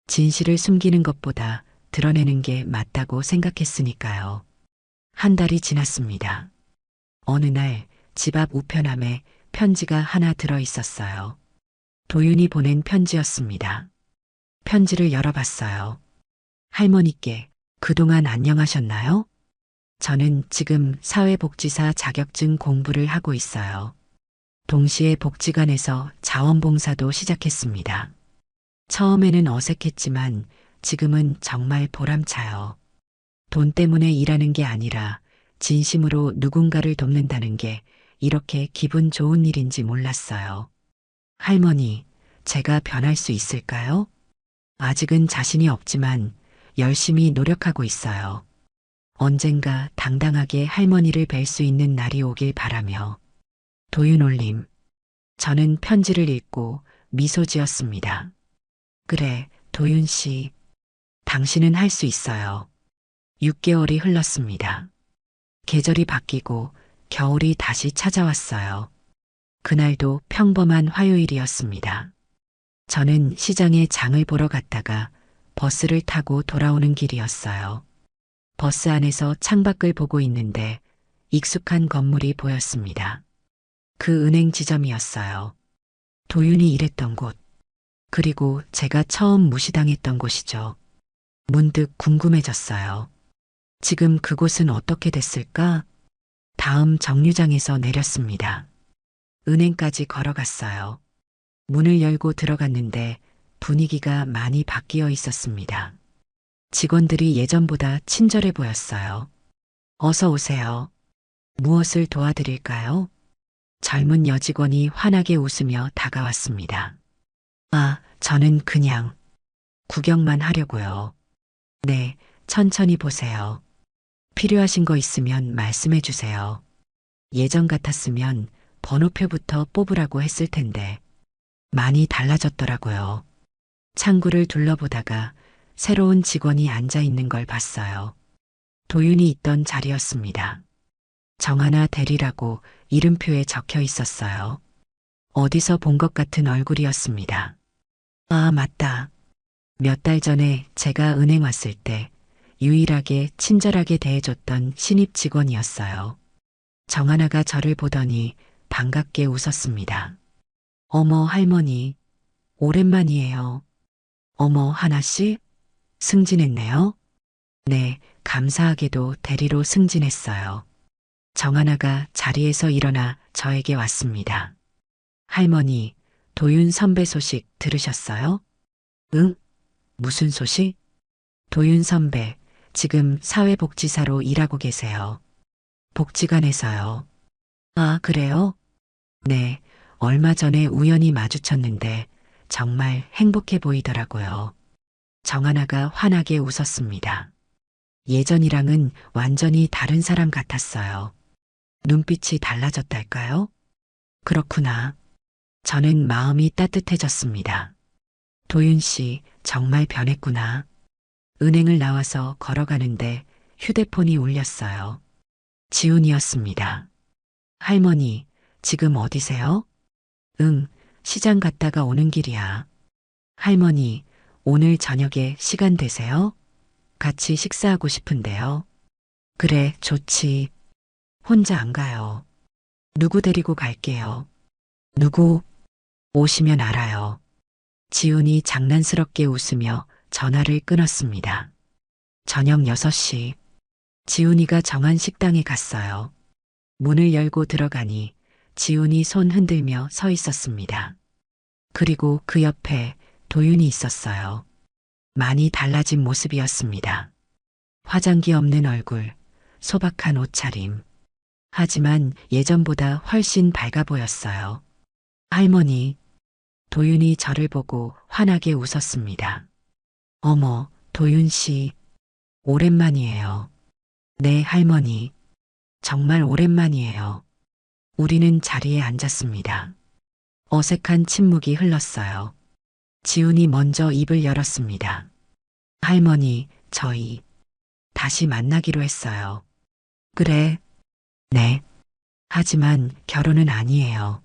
진실을 숨기는 것보다 드러내는 게 맞다고 생각했으니까요. 한 달이 지났습니다. 어느 날 집 앞 우편함에 편지가 하나 들어 있었어요. 도윤이 보낸 편지였습니다. 편지를 열어봤어요. 할머니께 그동안 안녕하셨나요? 저는 지금 사회복지사 자격증 공부를 하고 있어요. 동시에 복지관에서 자원봉사도 시작했습니다. 처음에는 어색했지만 지금은 정말 보람차요. 돈 때문에 일하는 게 아니라 진심으로 누군가를 돕는다는 게 이렇게 기분 좋은 일인지 몰랐어요. 할머니, 제가 변할 수 있을까요? 아직은 자신이 없지만 열심히 노력하고 있어요. 언젠가 당당하게 할머니를 뵐 수 있는 날이 오길 바라며. 도윤올림. 저는 편지를 읽고 미소 지었습니다. 그래, 도윤 씨. 당신은 할 수 있어요. 6개월이 흘렀습니다. 계절이 바뀌고 겨울이 다시 찾아왔어요. 그날도 평범한 화요일이었습니다. 저는 시장에 장을 보러 갔다가 버스를 타고 돌아오는 길이었어요. 버스 안에서 창밖을 보고 있는데 익숙한 건물이 보였습니다. 그 은행 지점이었어요. 도윤이 일했던 곳. 그리고 제가 처음 무시당했던 곳이죠. 문득 궁금해졌어요. 지금 그곳은 어떻게 됐을까? 다음 정류장에서 내렸습니다. 은행까지 걸어갔어요. 문을 열고 들어갔는데 분위기가 많이 바뀌어 있었습니다. 직원들이 예전보다 친절해 보였어요. 어서 오세요. 무엇을 도와드릴까요? 젊은 여직원이 환하게 웃으며 다가왔습니다. 아, 저는 그냥 구경만 하려고요. 네, 천천히 보세요. 필요하신 거 있으면 말씀해 주세요. 예전 같았으면 번호표부터 뽑으라고 했을 텐데 많이 달라졌더라고요. 창구를 둘러보다가 새로운 직원이 앉아 있는 걸 봤어요. 도윤이 있던 자리였습니다. 정하나 대리라고 이름표에 적혀 있었어요. 어디서 본 것 같은 얼굴이었습니다. 아, 맞다. 몇 달 전에 제가 은행 왔을 때 유일하게 친절하게 대해줬던 신입 직원이었어요. 정하나가 저를 보더니 반갑게 웃었습니다. 어머, 할머니. 오랜만이에요. 어머, 하나씨? 승진했네요? 네, 감사하게도 대리로 승진했어요. 정하나가 자리에서 일어나 저에게 왔습니다. 할머니, 도윤 선배 소식 들으셨어요? 응? 무슨 소식? 도윤 선배, 지금 사회복지사로 일하고 계세요. 복지관에서요. 아, 그래요? 네, 얼마 전에 우연히 마주쳤는데 정말 행복해 보이더라고요. 정하나가 환하게 웃었습니다. 예전이랑은 완전히 다른 사람 같았어요. 눈빛이 달라졌달까요? 그렇구나. 저는 마음이 따뜻해졌습니다. 도윤 씨, 정말 변했구나. 은행을 나와서 걸어가는데 휴대폰이 울렸어요. 지훈이었습니다. 할머니, 지금 어디세요? 응, 시장 갔다가 오는 길이야. 할머니, 오늘 저녁에 시간 되세요? 같이 식사하고 싶은데요. 그래, 좋지. 혼자 안 가요. 누구 데리고 갈게요. 누구? 오시면 알아요. 지훈이 장난스럽게 웃으며 전화를 끊었습니다. 저녁 6시. 지훈이가 정한 식당에 갔어요. 문을 열고 들어가니 지훈이 손 흔들며 서 있었습니다. 그리고 그 옆에 도윤이 있었어요. 많이 달라진 모습이었습니다. 화장기 없는 얼굴, 소박한 옷차림. 하지만 예전보다 훨씬 밝아 보였어요. 할머니, 도윤이 저를 보고 환하게 웃었습니다. 어머, 도윤 씨, 오랜만이에요. 네, 할머니. 정말 오랜만이에요. 우리는 자리에 앉았습니다. 어색한 침묵이 흘렀어요. 지훈이 먼저 입을 열었습니다. 할머니, 저희 다시 만나기로 했어요. 그래. 네. 하지만 결혼은 아니에요.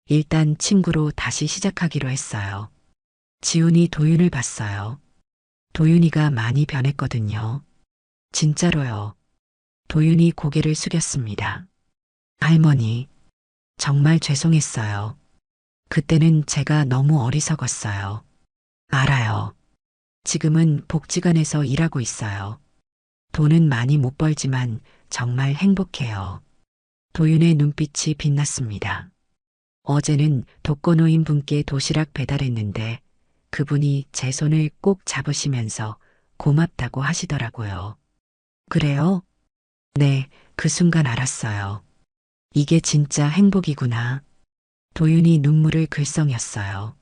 일단 친구로 다시 시작하기로 했어요. 지훈이 도윤을 봤어요. 도윤이가 많이 변했거든요. 진짜로요. 도윤이 고개를 숙였습니다. 할머니, 정말 죄송했어요. 그때는 제가 너무 어리석었어요. 알아요. 지금은 복지관에서 일하고 있어요. 돈은 많이 못 벌지만 정말 행복해요. 도윤의 눈빛이 빛났습니다. 어제는 독거노인 분께 도시락 배달했는데 그분이 제 손을 꼭 잡으시면서 고맙다고 하시더라고요. 그래요? 네, 그 순간 알았어요. 이게 진짜 행복이구나. 도윤이 눈물을 글썽였어요.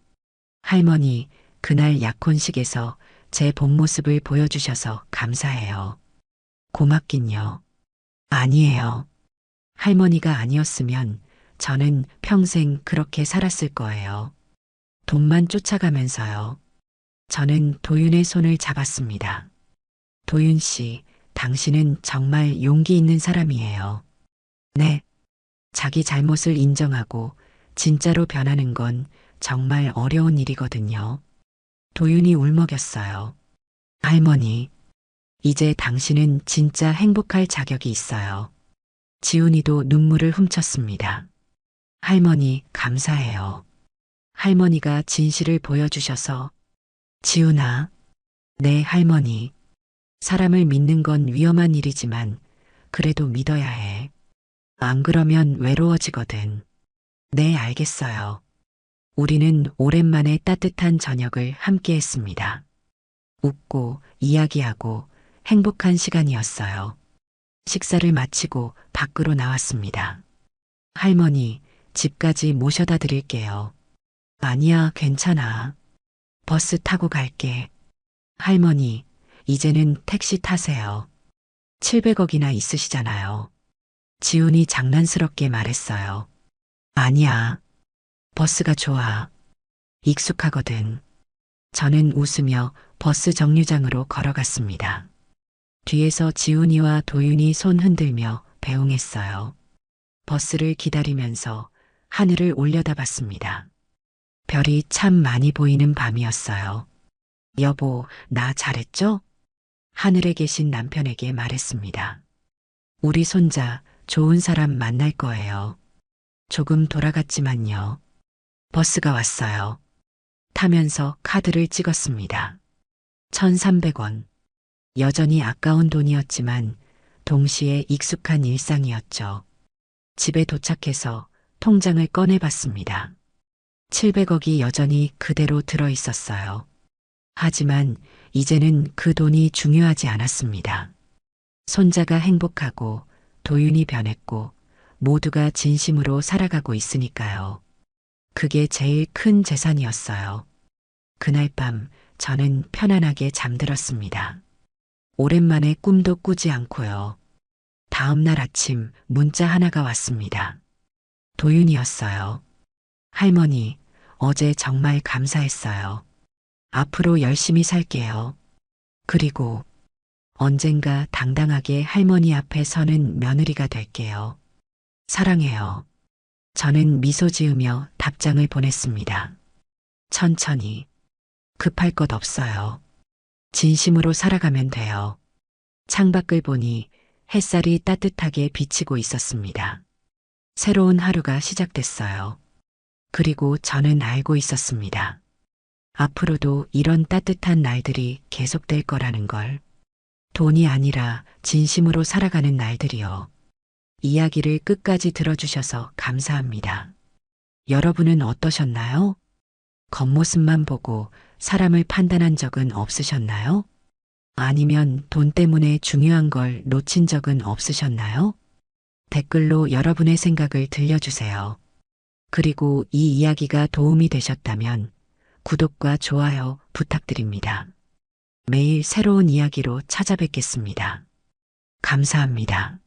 할머니, 그날 약혼식에서 제 본 모습을 보여주셔서 감사해요. 고맙긴요. 아니에요. 할머니가 아니었으면 저는 평생 그렇게 살았을 거예요. 돈만 쫓아가면서요. 저는 도윤의 손을 잡았습니다. 도윤 씨, 당신은 정말 용기 있는 사람이에요. 네. 자기 잘못을 인정하고 진짜로 변하는 건 정말 어려운 일이거든요. 도윤이 울먹였어요. 할머니, 이제 당신은 진짜 행복할 자격이 있어요. 지훈이도 눈물을 훔쳤습니다. 할머니, 감사해요. 할머니가 진실을 보여주셔서. 지훈아, 네, 할머니. 사람을 믿는 건 위험한 일이지만 그래도 믿어야 해. 안 그러면 외로워지거든. 네, 알겠어요. 우리는 오랜만에 따뜻한 저녁을 함께 했습니다. 웃고 이야기하고 행복한 시간이었어요. 식사를 마치고 밖으로 나왔습니다. 할머니, 집까지 모셔다 드릴게요. 아니야, 괜찮아. 버스 타고 갈게. 할머니, 이제는 택시 타세요. 700억이나 있으시잖아요. 지훈이 장난스럽게 말했어요. 아니야. 버스가 좋아. 익숙하거든. 저는 웃으며 버스 정류장으로 걸어갔습니다. 뒤에서 지훈이와 도윤이 손 흔들며 배웅했어요. 버스를 기다리면서 하늘을 올려다봤습니다. 별이 참 많이 보이는 밤이었어요. 여보, 나 잘했죠? 하늘에 계신 남편에게 말했습니다. 우리 손자 좋은 사람 만날 거예요. 조금 돌아갔지만요. 버스가 왔어요. 타면서 카드를 찍었습니다. 1,300원. 여전히 아까운 돈이었지만 동시에 익숙한 일상이었죠. 집에 도착해서 통장을 꺼내봤습니다. 700억이 여전히 그대로 들어 있었어요. 하지만 이제는 그 돈이 중요하지 않았습니다. 손자가 행복하고 도윤이 변했고 모두가 진심으로 살아가고 있으니까요. 그게 제일 큰 재산이었어요. 그날 밤 저는 편안하게 잠들었습니다. 오랜만에 꿈도 꾸지 않고요. 다음 날 아침 문자 하나가 왔습니다. 도윤이었어요. 할머니, 어제 정말 감사했어요. 앞으로 열심히 살게요. 그리고 언젠가 당당하게 할머니 앞에 서는 며느리가 될게요. 사랑해요. 저는 미소 지으며 답장을 보냈습니다. 천천히. 급할 것 없어요. 진심으로 살아가면 돼요. 창밖을 보니 햇살이 따뜻하게 비치고 있었습니다. 새로운 하루가 시작됐어요. 그리고 저는 알고 있었습니다. 앞으로도 이런 따뜻한 날들이 계속될 거라는 걸. 돈이 아니라 진심으로 살아가는 날들이요. 이야기를 끝까지 들어주셔서 감사합니다. 여러분은 어떠셨나요? 겉모습만 보고 사람을 판단한 적은 없으셨나요? 아니면 돈 때문에 중요한 걸 놓친 적은 없으셨나요? 댓글로 여러분의 생각을 들려주세요. 그리고 이 이야기가 도움이 되셨다면 구독과 좋아요 부탁드립니다. 매일 새로운 이야기로 찾아뵙겠습니다. 감사합니다.